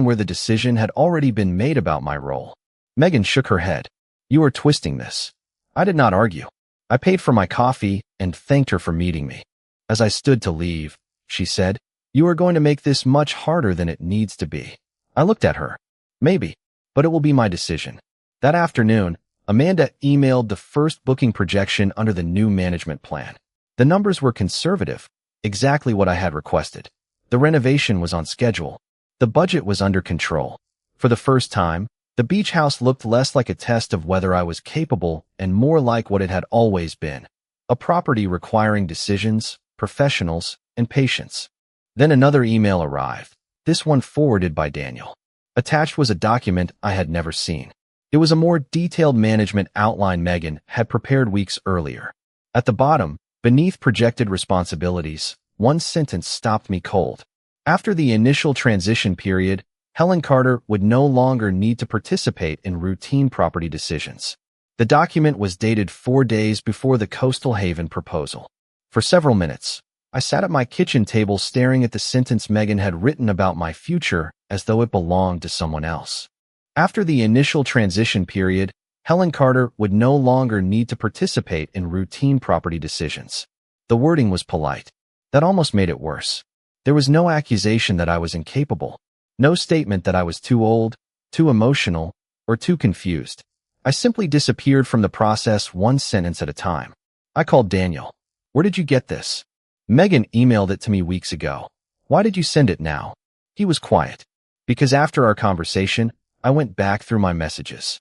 where the decision had already been made about my role. Megan shook her head. You are twisting this. I did not argue. I paid for my coffee and thanked her for meeting me. As I stood to leave, she said, you are going to make this much harder than it needs to be. I looked at her. Maybe, but it will be my decision. That afternoon, Amanda emailed the first booking projection under the new management plan. The numbers were conservative, exactly what I had requested. The renovation was on schedule. The budget was under control. For the first time, the beach house looked less like a test of whether I was capable and more like what it had always been. A property requiring decisions, professionals, and patience. Then another email arrived, this one forwarded by Daniel. Attached was a document I had never seen. It was a more detailed management outline Megan had prepared weeks earlier. At the bottom, beneath projected responsibilities, one sentence stopped me cold. After the initial transition period, Helen Carter would no longer need to participate in routine property decisions. The document was dated 4 days before the Coastal Haven proposal. For several minutes, I sat at my kitchen table staring at the sentence Megan had written about my future as though it belonged to someone else. After the initial transition period, Helen Carter would no longer need to participate in routine property decisions. The wording was polite. That almost made it worse. There was no accusation that I was incapable, no statement that I was too old, too emotional, or too confused. I simply disappeared from the process one sentence at a time. I called Daniel. Where did you get this? Megan emailed it to me weeks ago. Why did you send it now? He was quiet. Because after our conversation, I went back through my messages.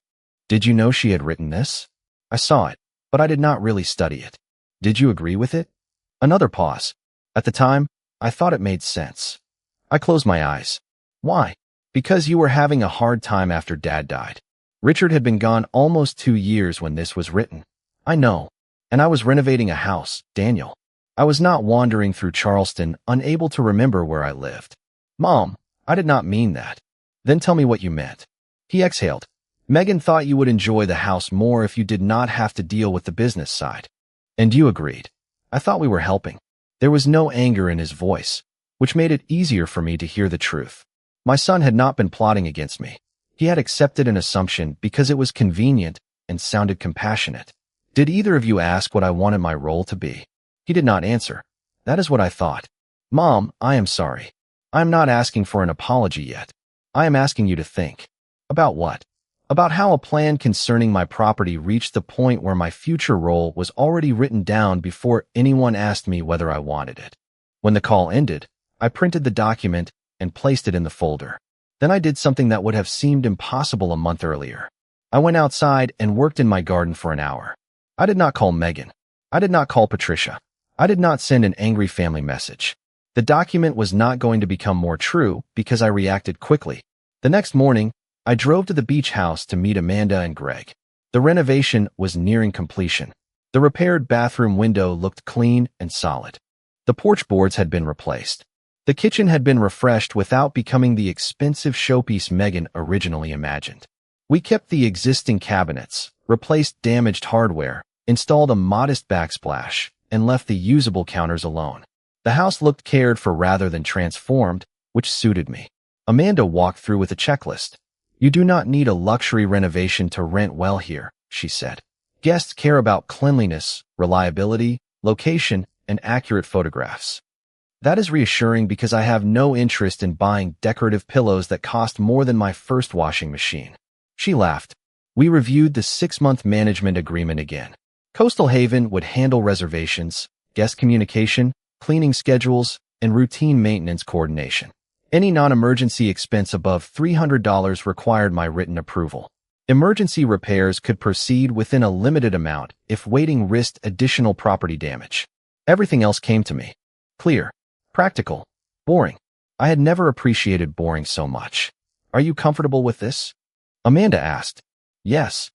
Did you know she had written this? I saw it, but I did not really study it. Did you agree with it? Another pause. At the time, I thought it made sense. I closed my eyes. Why? Because you were having a hard time after Dad died. Richard had been gone almost 2 years when this was written. I know. And I was renovating a house, Daniel. I was not wandering through Charleston, unable to remember where I lived. Mom, I did not mean that. Then tell me what you meant. He exhaled. Megan thought you would enjoy the house more if you did not have to deal with the business side. And you agreed. I thought we were helping. There was no anger in his voice, which made it easier for me to hear the truth. My son had not been plotting against me. He had accepted an assumption because it was convenient and sounded compassionate. Did either of you ask what I wanted my role to be? He did not answer. That is what I thought. Mom, I am sorry. I am not asking for an apology yet. I am asking you to think. About what? About how a plan concerning my property reached the point where my future role was already written down before anyone asked me whether I wanted it. When the call ended, I printed the document and placed it in the folder. Then I did something that would have seemed impossible a month earlier. I went outside and worked in my garden for an hour. I did not call Megan. I did not call Patricia. I did not send an angry family message. The document was not going to become more true because I reacted quickly. The next morning, I drove to the beach house to meet Amanda and Greg. The renovation was nearing completion. The repaired bathroom window looked clean and solid. The porch boards had been replaced. The kitchen had been refreshed without becoming the expensive showpiece Megan originally imagined. We kept the existing cabinets, replaced damaged hardware, installed a modest backsplash, and left the usable counters alone. The house looked cared for rather than transformed, which suited me. Amanda walked through with a checklist. You do not need a luxury renovation to rent well here, she said. Guests care about cleanliness, reliability, location, and accurate photographs. That is reassuring because I have no interest in buying decorative pillows that cost more than my first washing machine. She laughed. We reviewed the 6-month management agreement again. Coastal Haven would handle reservations, guest communication, cleaning schedules, and routine maintenance coordination. Any non-emergency expense above $300 required my written approval. Emergency repairs could proceed within a limited amount if waiting risked additional property damage. Everything else came to me. Clear, practical, boring. I had never appreciated boring so much. Are you comfortable with this? Amanda asked. Yes.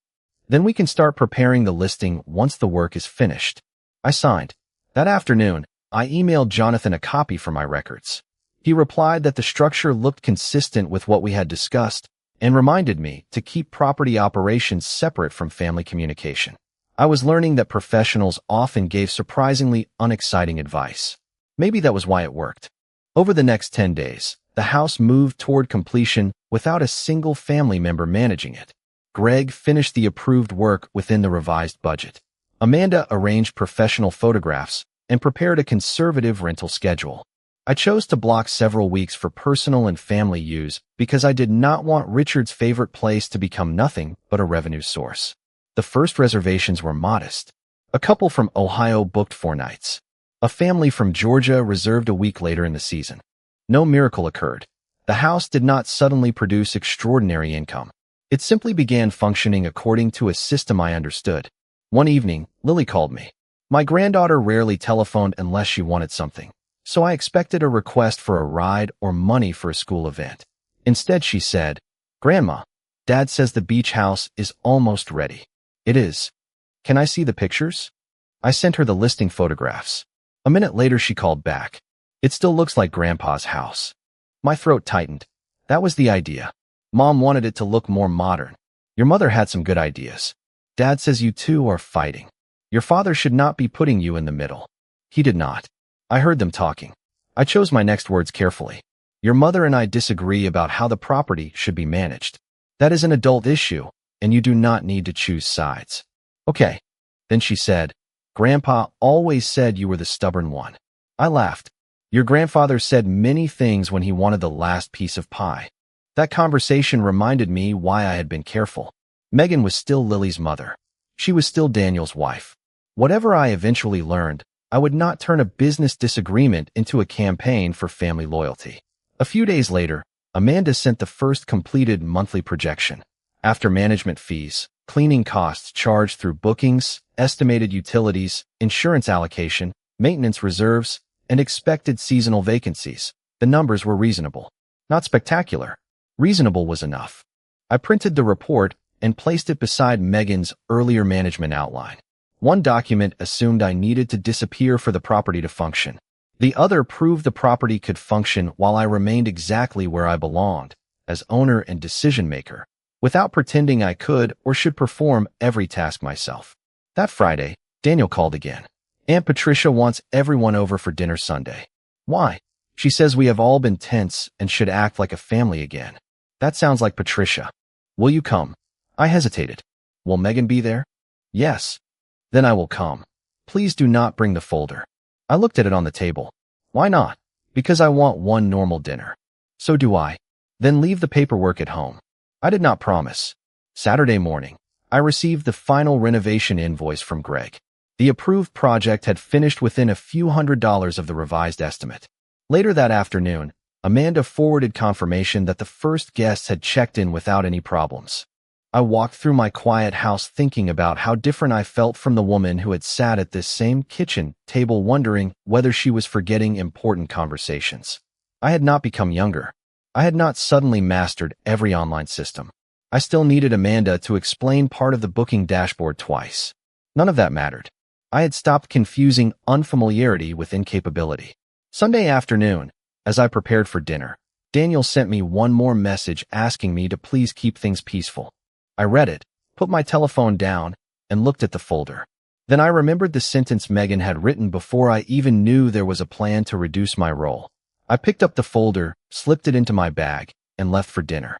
Then we can start preparing the listing once the work is finished. I signed. That afternoon, I emailed Jonathan a copy for my records. He replied that the structure looked consistent with what we had discussed and reminded me to keep property operations separate from family communication. I was learning that professionals often gave surprisingly unexciting advice. Maybe that was why it worked. Over the next 10 days, the house moved toward completion without a single family member managing it. Greg finished the approved work within the revised budget. Amanda arranged professional photographs and prepared a conservative rental schedule. I chose to block several weeks for personal and family use because I did not want Richard's favorite place to become nothing but a revenue source. The first reservations were modest. A couple from Ohio booked 4 nights. A family from Georgia reserved a week later in the season. No miracle occurred. The house did not suddenly produce extraordinary income. It simply began functioning according to a system I understood. One evening, Lily called me. My granddaughter rarely telephoned unless she wanted something, so I expected a request for a ride or money for a school event. Instead, she said, "Grandma, Dad says the beach house is almost ready." It is. Can I see the pictures? I sent her the listing photographs. A minute later, she called back. It still looks like Grandpa's house. My throat tightened. That was the idea. Mom wanted it to look more modern. Your mother had some good ideas. Dad says you two are fighting. Your father should not be putting you in the middle. He did not. I heard them talking. I chose my next words carefully. Your mother and I disagree about how the property should be managed. That is an adult issue. and you do not need to choose sides. Okay. Then she said, Grandpa always said you were the stubborn one. I laughed. Your grandfather said many things when he wanted the last piece of pie. That conversation reminded me why I had been careful. Megan was still Lily's mother. She was still Daniel's wife. Whatever I eventually learned, I would not turn a business disagreement into a campaign for family loyalty. A few days later, Amanda sent the first completed monthly projection. After management fees, cleaning costs charged through bookings, estimated utilities, insurance allocation, maintenance reserves, and expected seasonal vacancies, the numbers were reasonable. Not spectacular. Reasonable was enough. I printed the report and placed it beside Megan's earlier management outline. One document assumed I needed to disappear for the property to function. The other proved the property could function while I remained exactly where I belonged, as owner and decision-maker, without pretending I could or should perform every task myself. That Friday, Daniel called again. Aunt Patricia wants everyone over for dinner Sunday. Why? She says we have all been tense and should act like a family again. That sounds like Patricia. Will you come? I hesitated. Will Megan be there? Yes. Then I will come. Please do not bring the folder. I looked at it on the table. Why not? Because I want one normal dinner. So do I. Then leave the paperwork at home. I did not promise. Saturday morning, I received the final renovation invoice from Greg. The approved project had finished within a few $100s of the revised estimate. Later that afternoon, Amanda forwarded confirmation that the first guests had checked in without any problems. I walked through my quiet house thinking about how different I felt from the woman who had sat at this same kitchen table wondering whether she was forgetting important conversations. I had not become younger. I had not suddenly mastered every online system. I still needed Amanda to explain part of the booking dashboard twice. None of that mattered. I had stopped confusing unfamiliarity with incapability. Sunday afternoon, as I prepared for dinner, Daniel sent me one more message asking me to please keep things peaceful. I read it, put my telephone down, and looked at the folder. Then I remembered the sentence Megan had written before I even knew there was a plan to reduce my role. I picked up the folder, slipped it into my bag, and left for dinner.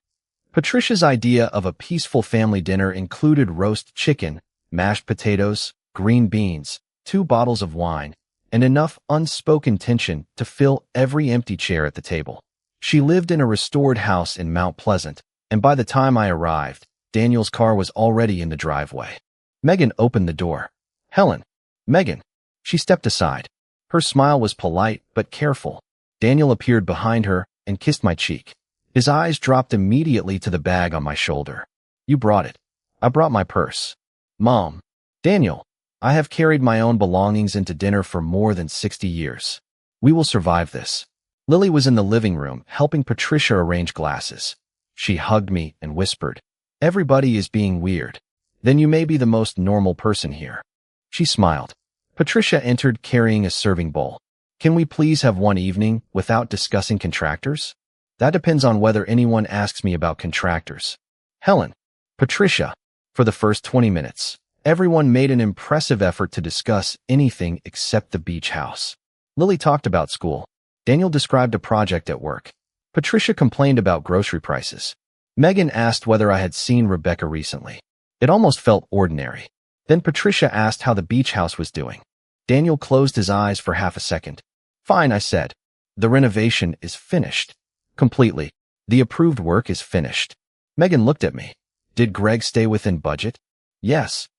Patricia's idea of a peaceful family dinner included roast chicken, mashed potatoes, green beans, 2 bottles of wine, and enough unspoken tension to fill every empty chair at the table. She lived in a restored house in Mount Pleasant, and by the time I arrived, Daniel's car was already in the driveway. Megan opened the door. Helen. Megan. She stepped aside. Her smile was polite but careful. Daniel appeared behind her and kissed my cheek. His eyes dropped immediately to the bag on my shoulder. You brought it. I brought my purse. Mom. Daniel. I have carried my own belongings into dinner for more than 60 years. We will survive this. Lily was in the living room helping Patricia arrange glasses. She hugged me and whispered, Everybody is being weird. Then you may be the most normal person here. She smiled. Patricia entered carrying a serving bowl. Can we please have one evening without discussing contractors? That depends on whether anyone asks me about contractors. Helen. Patricia. For the first 20 minutes, everyone made an impressive effort to discuss anything except the beach house. Lily talked about school. Daniel described a project at work. Patricia complained about grocery prices. Megan asked whether I had seen Rebecca recently. It almost felt ordinary. Then Patricia asked how the beach house was doing. Daniel closed his eyes for half a second. Fine, I said. The renovation is finished. Completely. The approved work is finished. Megan looked at me. Did Greg stay within budget? Yes.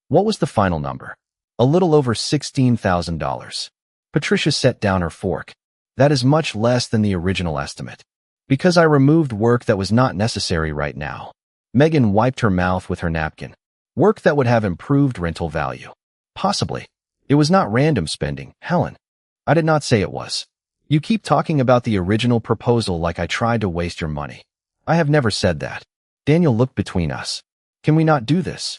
What was the final number? A little over $16,000. Patricia set down her fork. That is much less than the original estimate. Because I removed work that was not necessary right now. Megan wiped her mouth with her napkin. Work that would have improved rental value. Possibly. It was not random spending, Helen. I did not say it was. You keep talking about the original proposal like I tried to waste your money. I have never said that. Daniel looked between us. Can we not do this?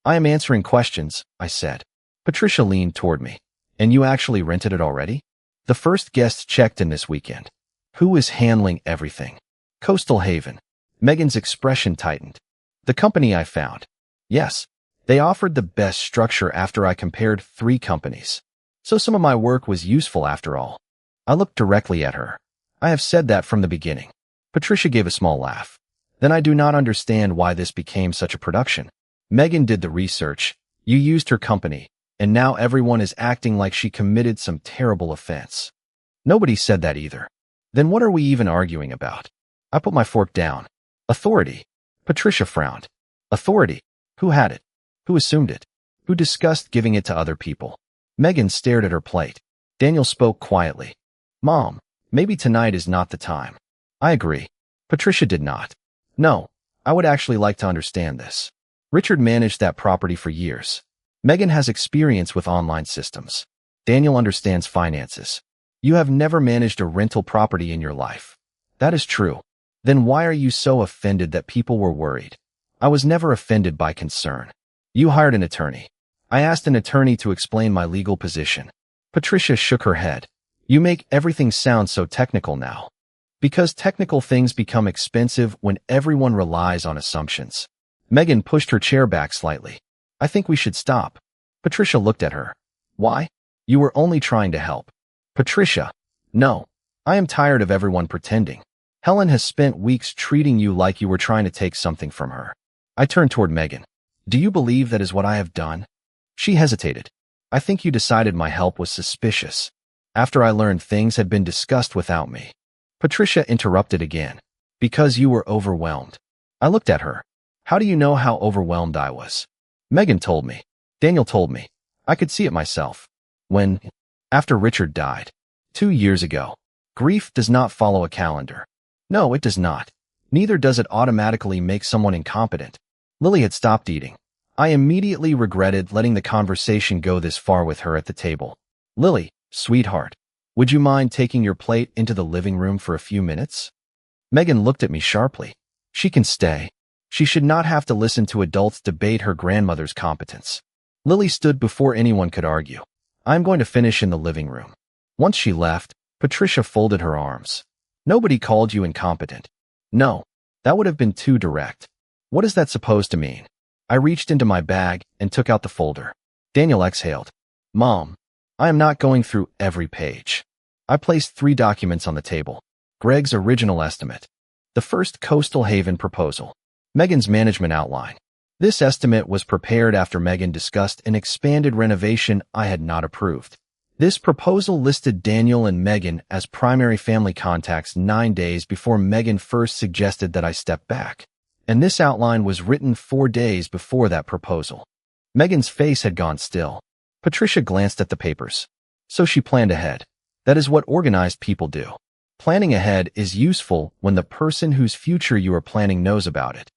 I am answering questions, I said. Patricia leaned toward me. And you actually rented it already? The first guest checked in this weekend. Who is handling everything? Coastal Haven. Megan's expression tightened. The company I found. Yes, they offered the best structure after I compared 3 companies. So some of my work was useful after all. I looked directly at her. I have said that from the beginning. Patricia gave a small laugh. Then I do not understand why this became such a production. Megan did the research, you used her company, and now everyone is acting like she committed some terrible offense. Nobody said that either. Then what are we even arguing about? I put my fork down. Authority. Patricia frowned. Authority. Who had it? Who assumed it? Who discussed giving it to other people? Megan stared at her plate. Daniel spoke quietly. Mom, maybe tonight is not the time. I agree. Patricia did not. No, I would actually like to understand this. Richard managed that property for years. Megan has experience with online systems. Daniel understands finances. You have never managed a rental property in your life. That is true. Then why are you so offended that people were worried? I was never offended by concern. You hired an attorney. I asked an attorney to explain my legal position. Patricia shook her head. You make everything sound so technical now. Because technical things become expensive when everyone relies on assumptions. Megan pushed her chair back slightly. I think we should stop. Patricia looked at her. Why? You were only trying to help. Patricia. No. I am tired of everyone pretending. Helen has spent weeks treating you like you were trying to take something from her. I turned toward Megan. Do you believe that is what I have done? She hesitated. I think you decided my help was suspicious. After I learned things had been discussed without me. Patricia interrupted again. Because you were overwhelmed. I looked at her. How do you know how overwhelmed I was? Megan told me. Daniel told me. I could see it myself. After Richard died. 2 years ago. Grief does not follow a calendar. No, it does not. Neither does it automatically make someone incompetent. Lily had stopped eating. I immediately regretted letting the conversation go this far with her at the table. Lily, sweetheart, would you mind taking your plate into the living room for a few minutes? Megan looked at me sharply. She can stay. She should not have to listen to adults debate her grandmother's competence. Lily stood before anyone could argue. I'm going to finish in the living room. Once she left, Patricia folded her arms. Nobody called you incompetent. No, that would have been too direct. What is that supposed to mean? I reached into my bag and took out the folder. Daniel exhaled. Mom, I am not going through every page. I placed 3 documents on the table. Greg's original estimate. The first Coastal Haven proposal. Megan's management outline. This estimate was prepared after Megan discussed an expanded renovation I had not approved. This proposal listed Daniel and Megan as primary family contacts 9 days before Megan first suggested that I step back. And this outline was written 4 days before that proposal. Megan's face had gone still. Patricia glanced at the papers. So she planned ahead. That is what organized people do. Planning ahead is useful when the person whose future you are planning knows about it.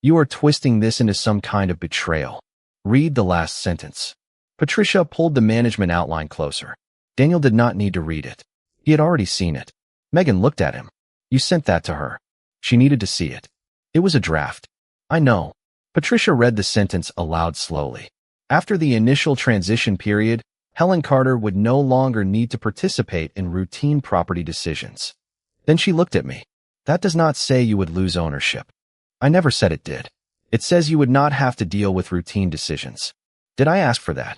You are twisting this into some kind of betrayal. Read the last sentence. Patricia pulled the management outline closer. Daniel did not need to read it. He had already seen it. Megan looked at him. You sent that to her. She needed to see it. It was a draft. I know. Patricia read the sentence aloud slowly. After the initial transition period, Helen Carter would no longer need to participate in routine property decisions. Then she looked at me. That does not say you would lose ownership. I never said it did. It says you would not have to deal with routine decisions. Did I ask for that?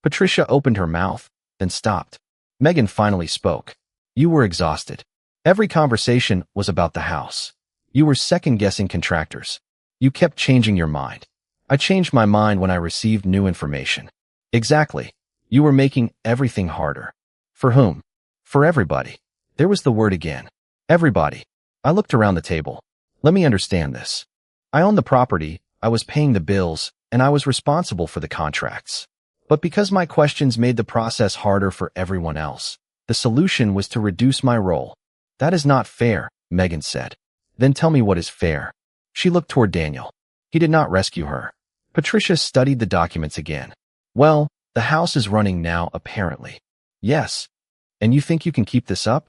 Patricia opened her mouth, then stopped. Megan finally spoke. You were exhausted. Every conversation was about the house. You were second-guessing contractors. You kept changing your mind. I changed my mind when I received new information. Exactly. You were making everything harder. For whom? For everybody. There was the word again. Everybody. I looked around the table. Let me understand this. I owned the property, I was paying the bills, and I was responsible for the contracts. But because my questions made the process harder for everyone else, the solution was to reduce my role. That is not fair, Megan said. Then tell me what is fair. She looked toward Daniel. He did not rescue her. Patricia studied the documents again. Well, the house is running now, apparently. Yes. And you think you can keep this up?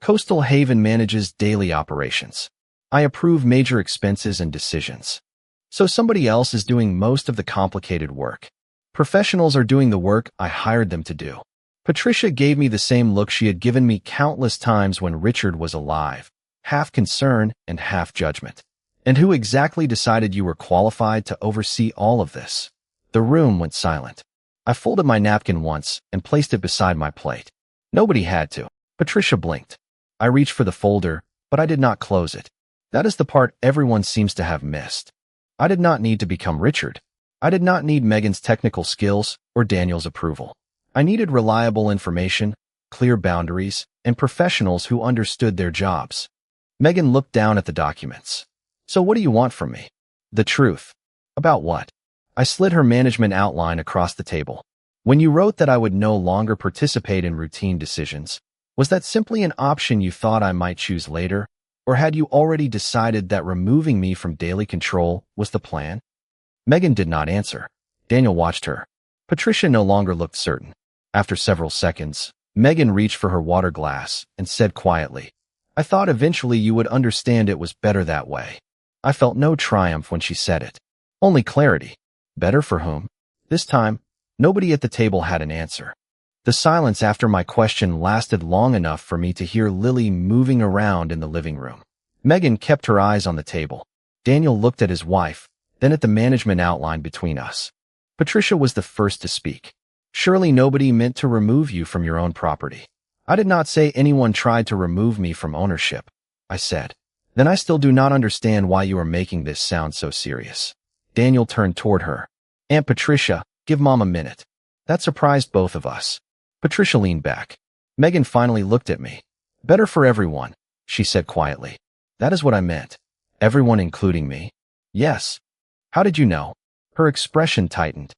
Coastal Haven manages daily operations. I approve major expenses and decisions. So somebody else is doing most of the complicated work. Professionals are doing the work I hired them to do. Patricia gave me the same look she had given me countless times when Richard was alive, half concern and half judgment. And who exactly decided you were qualified to oversee all of this? The room went silent. I folded my napkin once and placed it beside my plate. Nobody had to. Patricia blinked. I reached for the folder, but I did not close it. That is the part everyone seems to have missed. I did not need to become Richard. I did not need Megan's technical skills or Daniel's approval. I needed reliable information, clear boundaries, and professionals who understood their jobs. Megan looked down at the documents. So what do you want from me? The truth. About what? I slid her management outline across the table. When you wrote that I would no longer participate in routine decisions, was that simply an option you thought I might choose later, or had you already decided that removing me from daily control was the plan? Megan did not answer. Daniel watched her. Patricia no longer looked certain. After several seconds, Megan reached for her water glass and said quietly, I thought eventually you would understand it was better that way. I felt no triumph when she said it. Only clarity. Better for whom? This time, nobody at the table had an answer. The silence after my question lasted long enough for me to hear Lily moving around in the living room. Megan kept her eyes on the table. Daniel looked at his wife, then at the management outline between us. Patricia was the first to speak. Surely nobody meant to remove you from your own property. I did not say anyone tried to remove me from ownership, I said. Then I still do not understand why you are making this sound so serious. Daniel turned toward her. Aunt Patricia, give Mom a minute. That surprised both of us. Patricia leaned back. Megan finally looked at me. Better for everyone, she said quietly. That is what I meant. Everyone including me? Yes. How did you know? Her expression tightened.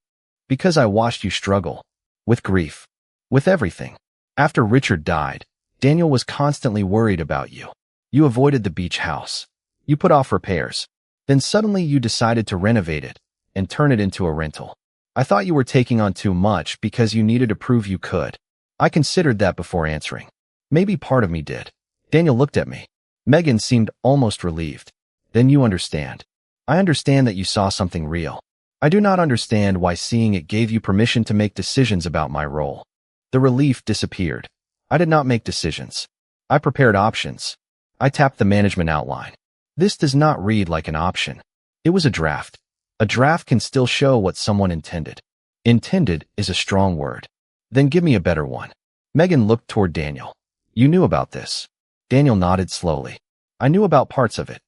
Because I watched you struggle. With grief. With everything. After Richard died, Daniel was constantly worried about you. You avoided the beach house. You put off repairs. Then suddenly you decided to renovate it and turn it into a rental. I thought you were taking on too much because you needed to prove you could. I considered that before answering. Maybe part of me did. Daniel looked at me. Megan seemed almost relieved. Then you understand. I understand that you saw something real. I do not understand why seeing it gave you permission to make decisions about my role. The relief disappeared. I did not make decisions. I prepared options. I tapped the management outline. This does not read like an option. It was a draft. A draft can still show what someone intended. Intended is a strong word. Then give me a better one. Megan looked toward Daniel. You knew about this. Daniel nodded slowly. I knew about parts of it.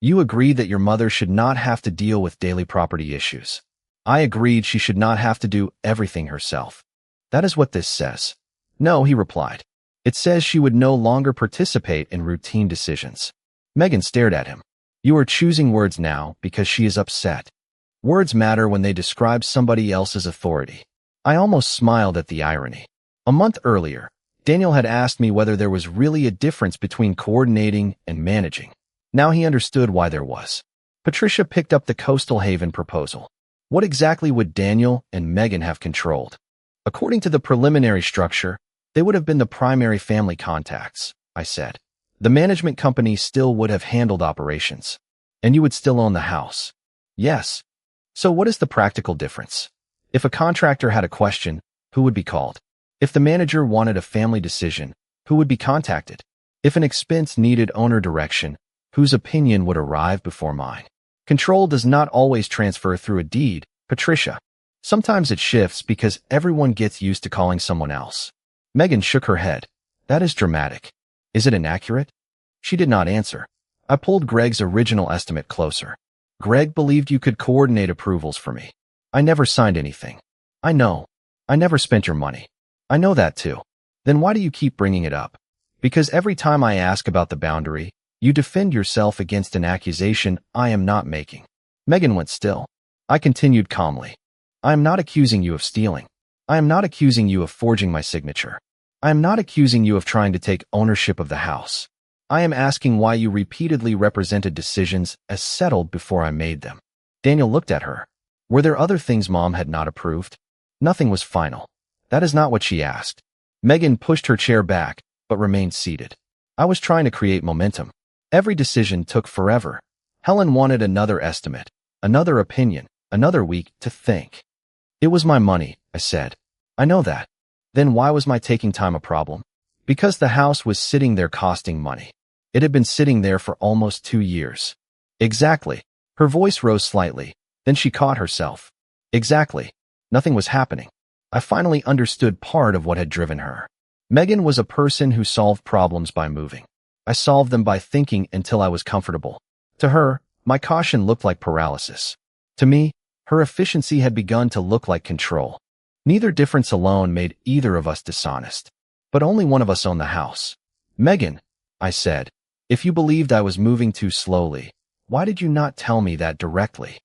You agreed that your mother should not have to deal with daily property issues. I agreed she should not have to do everything herself. That is what this says. No, he replied. It says she would no longer participate in routine decisions. Megan stared at him. You are choosing words now because she is upset. Words matter when they describe somebody else's authority. I almost smiled at the irony. A month earlier, Daniel had asked me whether there was really a difference between coordinating and managing. Now he understood why there was. Patricia picked up the Coastal Haven proposal. What exactly would Daniel and Megan have controlled? According to the preliminary structure, they would have been the primary family contacts, I said. The management company still would have handled operations. And you would still own the house. Yes. So what is the practical difference? If a contractor had a question, who would be called? If the manager wanted a family decision, who would be contacted? If an expense needed owner direction, whose opinion would arrive before mine? Control does not always transfer through a deed, Patricia. Sometimes it shifts because everyone gets used to calling someone else. Megan shook her head. That is dramatic. Is it inaccurate? She did not answer. I pulled Greg's original estimate closer. Greg believed you could coordinate approvals for me. I never signed anything. I know. I never spent your money. I know that too. Then why do you keep bringing it up? Because every time I ask about the boundary, you defend yourself against an accusation I am not making. Megan went still. I continued calmly. I am not accusing you of stealing. I am not accusing you of forging my signature. I am not accusing you of trying to take ownership of the house. I am asking why you repeatedly represented decisions as settled before I made them. Daniel looked at her. Were there other things Mom had not approved? Nothing was final. That is not what she asked. Megan pushed her chair back, but remained seated. I was trying to create momentum. Every decision took forever. Helen wanted another estimate, another opinion, another week to think. It was my money, I said. I know that. Then why was my taking time a problem? Because the house was sitting there costing money. It had been sitting there for almost 2 years. Exactly. Her voice rose slightly. Then she caught herself. Exactly. Nothing was happening. I finally understood part of what had driven her. Megan was a person who solved problems by moving. I solved them by thinking until I was comfortable. To her, my caution looked like paralysis. To me, her efficiency had begun to look like control. Neither difference alone made either of us dishonest. But only one of us owned the house. Megan, I said, if you believed I was moving too slowly, why did you not tell me that directly?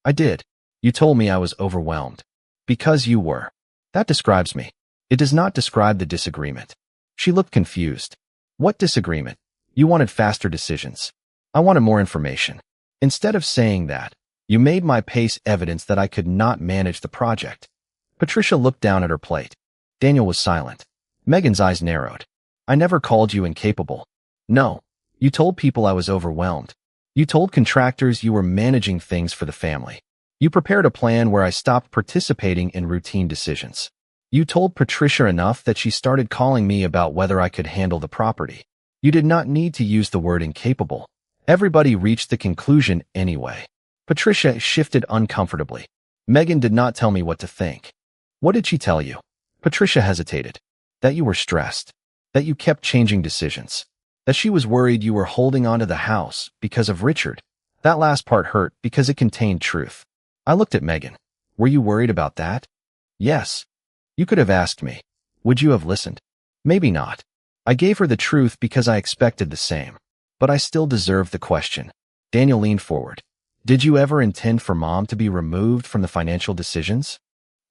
I did. You told me I was overwhelmed. Because you were. That describes me. It does not describe the disagreement. She looked confused. What disagreement? You wanted faster decisions. I wanted more information. Instead of saying that, you made my pace evidence that I could not manage the project. Patricia looked down at her plate. Daniel was silent. Megan's eyes narrowed. I never called you incapable. No. You told people I was overwhelmed. You told contractors you were managing things for the family. You prepared a plan where I stopped participating in routine decisions. You told Patricia enough that she started calling me about whether I could handle the property. You did not need to use the word incapable. Everybody reached the conclusion anyway. Patricia shifted uncomfortably. Megan did not tell me what to think. What did she tell you? Patricia hesitated. That you were stressed. That you kept changing decisions. That she was worried you were holding on to the house because of Richard. That last part hurt because it contained truth. I looked at Megan. Were you worried about that? Yes. You could have asked me. Would you have listened? Maybe not. I gave her the truth because I expected the same. But I still deserved the question. Daniel leaned forward. Did you ever intend for Mom to be removed from the financial decisions?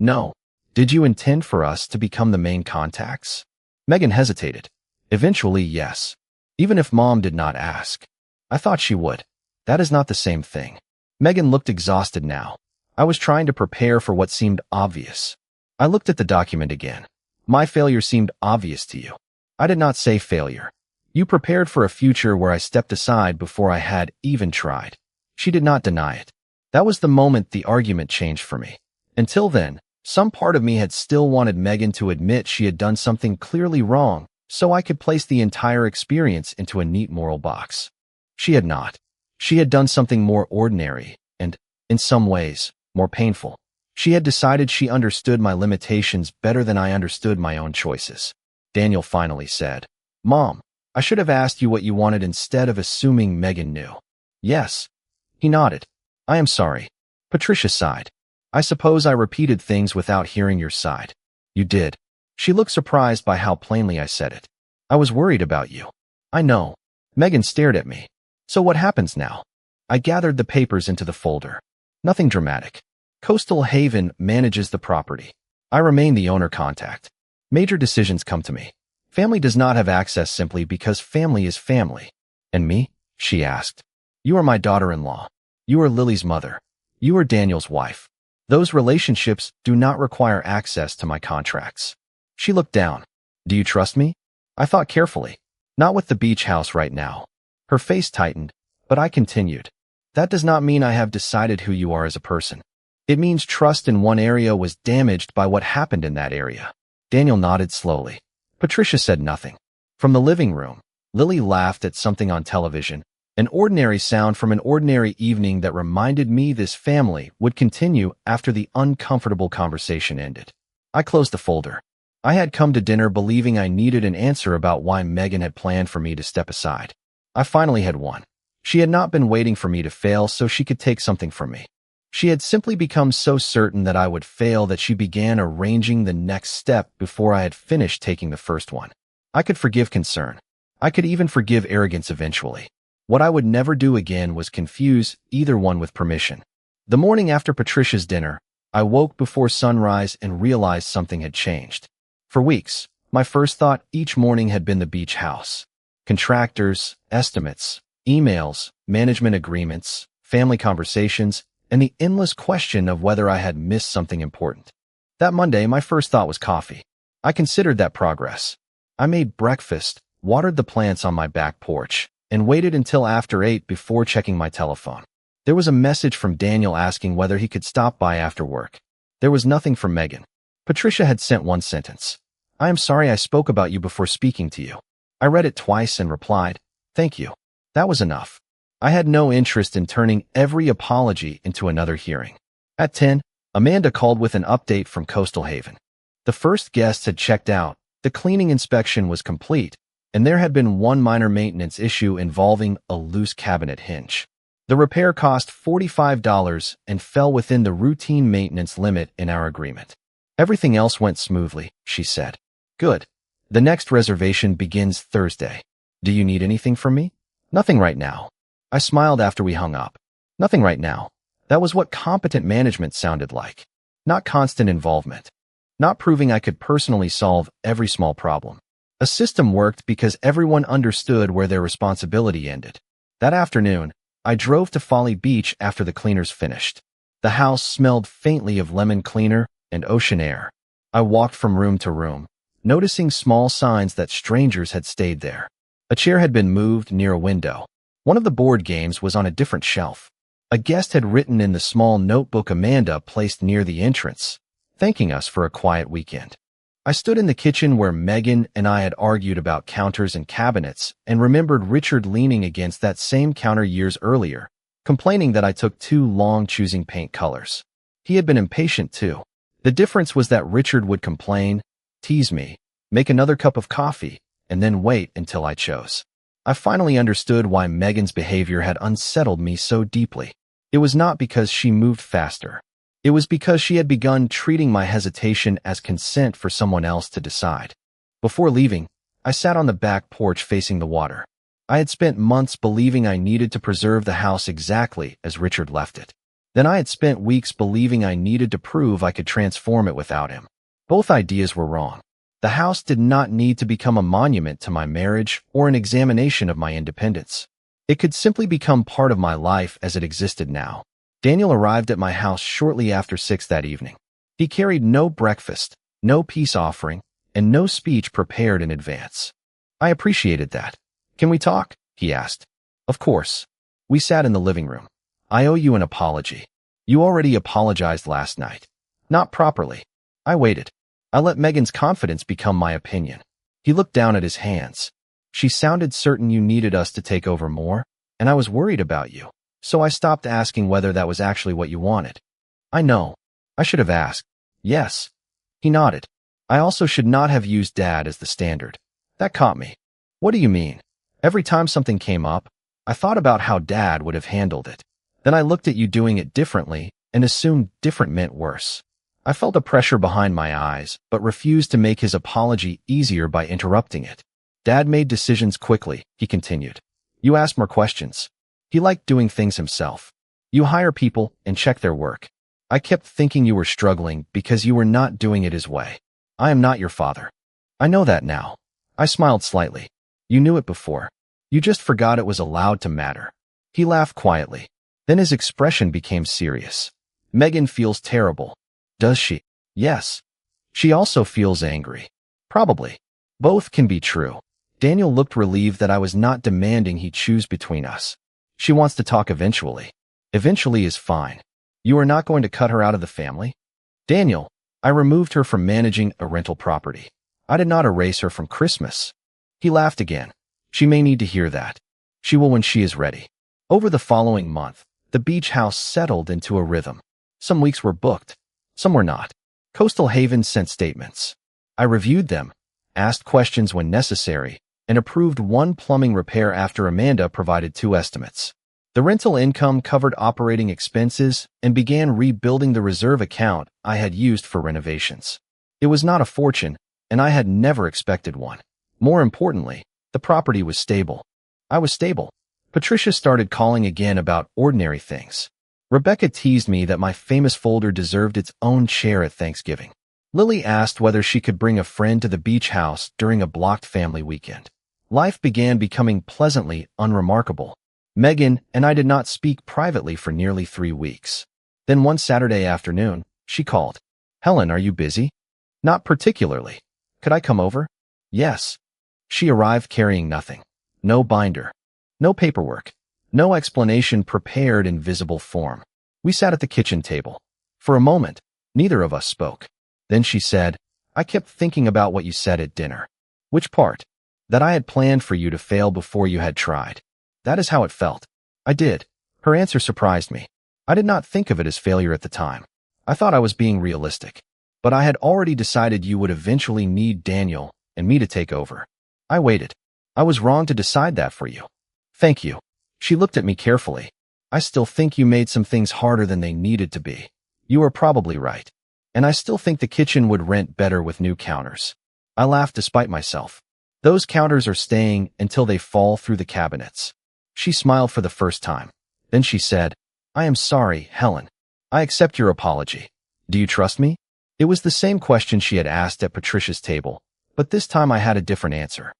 No. Did you intend for us to become the main contacts? Megan hesitated. Eventually, yes. Even if Mom did not ask. I thought she would. That is not the same thing. Megan looked exhausted now. I was trying to prepare for what seemed obvious. I looked at the document again. My failure seemed obvious to you. I did not say failure. You prepared for a future where I stepped aside before I had even tried. She did not deny it. That was the moment the argument changed for me. Until then, some part of me had still wanted Megan to admit she had done something clearly wrong, so I could place the entire experience into a neat moral box. She had not. She had done something more ordinary and, in some ways, more painful. She had decided she understood my limitations better than I understood my own choices. Daniel finally said, Mom, I should have asked you what you wanted instead of assuming Megan knew. Yes. He nodded. I am sorry. Patricia sighed. I suppose I repeated things without hearing your side. You did. She looked surprised by how plainly I said it. I was worried about you. I know. Megan stared at me. So what happens now? I gathered the papers into the folder. Nothing dramatic. Coastal Haven manages the property. I remain the owner contact. Major decisions come to me. Family does not have access simply because family is family. And me? She asked. You are my daughter-in-law. You are Lily's mother. You are Daniel's wife. Those relationships do not require access to my contracts. She looked down. Do you trust me? I thought carefully. Not with the beach house right now. Her face tightened, but I continued. That does not mean I have decided who you are as a person. It means trust in one area was damaged by what happened in that area. Daniel nodded slowly. Patricia said nothing. From the living room, Lily laughed at something on television, an ordinary sound from an ordinary evening that reminded me this family would continue after the uncomfortable conversation ended. I closed the folder. I had come to dinner believing I needed an answer about why Megan had planned for me to step aside. I finally had one. She had not been waiting for me to fail so she could take something from me. She had simply become so certain that I would fail that she began arranging the next step before I had finished taking the first one. I could forgive concern. I could even forgive arrogance eventually. What I would never do again was confuse either one with permission. The morning after Patricia's dinner, I woke before sunrise and realized something had changed. For weeks, my first thought each morning had been the beach house. Contractors, estimates, emails, management agreements, family conversations, and the endless question of whether I had missed something important. That Monday, my first thought was coffee. I considered that progress. I made breakfast, watered the plants on my back porch, and waited until after 8 before checking my telephone. There was a message from Daniel asking whether he could stop by after work. There was nothing from Megan. Patricia had sent one sentence. I am sorry I spoke about you before speaking to you. I read it twice and replied, thank you. That was enough. I had no interest in turning every apology into another hearing. At 10, Amanda called with an update from Coastal Haven. The first guests had checked out, the cleaning inspection was complete, and there had been one minor maintenance issue involving a loose cabinet hinge. The repair cost $45 and fell within the routine maintenance limit in our agreement. Everything else went smoothly, she said. Good. The next reservation begins Thursday. Do you need anything from me? Nothing right now. I smiled after we hung up. Nothing right now. That was what competent management sounded like. Not constant involvement. Not proving I could personally solve every small problem. A system worked because everyone understood where their responsibility ended. That afternoon, I drove to Folly Beach after the cleaners finished. The house smelled faintly of lemon cleaner and ocean air. I walked from room to room, noticing small signs that strangers had stayed there. A chair had been moved near a window. One of the board games was on a different shelf. A guest had written in the small notebook Amanda placed near the entrance, thanking us for a quiet weekend. I stood in the kitchen where Megan and I had argued about counters and cabinets and remembered Richard leaning against that same counter years earlier, complaining that I took too long choosing paint colors. He had been impatient too. The difference was that Richard would complain, tease me, make another cup of coffee, and then wait until I chose. I finally understood why Megan's behavior had unsettled me so deeply. It was not because she moved faster. It was because she had begun treating my hesitation as consent for someone else to decide. Before leaving, I sat on the back porch facing the water. I had spent months believing I needed to preserve the house exactly as Richard left it. Then I had spent weeks believing I needed to prove I could transform it without him. Both ideas were wrong. The house did not need to become a monument to my marriage or an examination of my independence. It could simply become part of my life as it existed now. Daniel arrived at my house shortly after 6 that evening. He carried no breakfast, no peace offering, and no speech prepared in advance. I appreciated that. Can we talk? He asked. Of course. We sat in the living room. I owe you an apology. You already apologized last night. Not properly. I waited. I let Megan's confidence become my opinion. He looked down at his hands. She sounded certain you needed us to take over more, and I was worried about you. So I stopped asking whether that was actually what you wanted. I know. I should have asked. Yes. He nodded. I also should not have used Dad as the standard. That caught me. What do you mean? Every time something came up, I thought about how Dad would have handled it. Then I looked at you doing it differently and assumed different meant worse. I felt a pressure behind my eyes, but refused to make his apology easier by interrupting it. Dad made decisions quickly, he continued. You asked more questions. He liked doing things himself. You hire people and check their work. I kept thinking you were struggling because you were not doing it his way. I am not your father. I know that now. I smiled slightly. You knew it before. You just forgot it was allowed to matter. He laughed quietly. Then his expression became serious. Megan feels terrible. Does she? Yes. She also feels angry. Probably. Both can be true. Daniel looked relieved that I was not demanding he choose between us. She wants to talk eventually. Eventually is fine. You are not going to cut her out of the family? Daniel, I removed her from managing a rental property. I did not erase her from Christmas. He laughed again. She may need to hear that. She will when she is ready. Over the following month, the beach house settled into a rhythm. Some weeks were booked. Some were not. Coastal Havens sent statements. I reviewed them, asked questions when necessary, and approved one plumbing repair after Amanda provided 2 estimates. The rental income covered operating expenses and began rebuilding the reserve account I had used for renovations. It was not a fortune, and I had never expected one. More importantly, the property was stable. I was stable. Patricia started calling again about ordinary things. Rebecca teased me that my famous folder deserved its own chair at Thanksgiving. Lily asked whether she could bring a friend to the beach house during a blocked family weekend. Life began becoming pleasantly unremarkable. Megan and I did not speak privately for nearly 3 weeks. Then one Saturday afternoon, she called. Helen, are you busy? Not particularly. Could I come over? Yes. She arrived carrying nothing. No binder. No paperwork. No explanation prepared in visible form. We sat at the kitchen table. For a moment, neither of us spoke. Then she said, I kept thinking about what you said at dinner. Which part? That I had planned for you to fail before you had tried. That is how it felt. I did. Her answer surprised me. I did not think of it as failure at the time. I thought I was being realistic. But I had already decided you would eventually need Daniel and me to take over. I waited. I was wrong to decide that for you. Thank you. She looked at me carefully. I still think you made some things harder than they needed to be. You are probably right. And I still think the kitchen would rent better with new counters. I laughed despite myself. Those counters are staying until they fall through the cabinets. She smiled for the first time. Then she said, I am sorry, Helen. I accept your apology. Do you trust me? It was the same question she had asked at Patricia's table, but this time I had a different answer.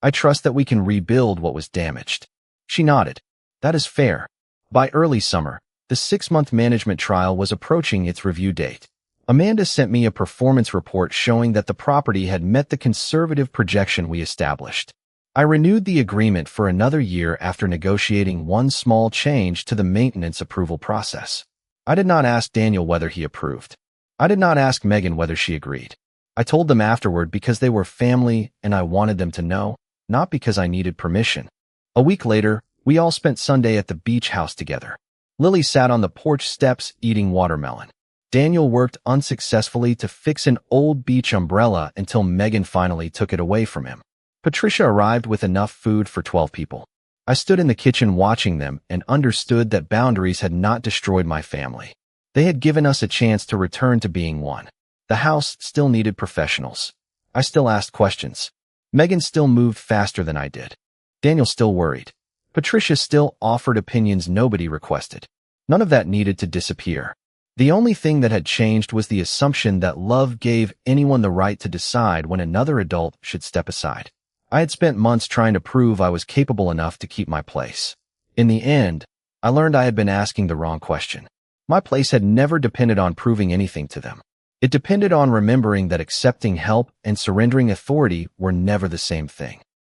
I trust that we can rebuild what was damaged. She nodded. That is fair. By early summer, the 6-month management trial was approaching its review date. Amanda sent me a performance report showing that the property had met the conservative projection we established. I renewed the agreement for another year after negotiating one small change to the maintenance approval process. I did not ask Daniel whether he approved. I did not ask Megan whether she agreed. I told them afterward because they were family and I wanted them to know, not because I needed permission. A week later, we all spent Sunday at the beach house together. Lily sat on the porch steps eating watermelon. Daniel worked unsuccessfully to fix an old beach umbrella until Megan finally took it away from him. Patricia arrived with enough food for 12 people. I stood in the kitchen watching them and understood that boundaries had not destroyed my family. They had given us a chance to return to being one. The house still needed professionals. I still asked questions. Megan still moved faster than I did. Daniel still worried. Patricia still offered opinions nobody requested. None of that needed to disappear. The only thing that had changed was the assumption that love gave anyone the right to decide when another adult should step aside. I had spent months trying to prove I was capable enough to keep my place. In the end, I learned I had been asking the wrong question. My place had never depended on proving anything to them. It depended on remembering that accepting help and surrendering authority were never the same thing.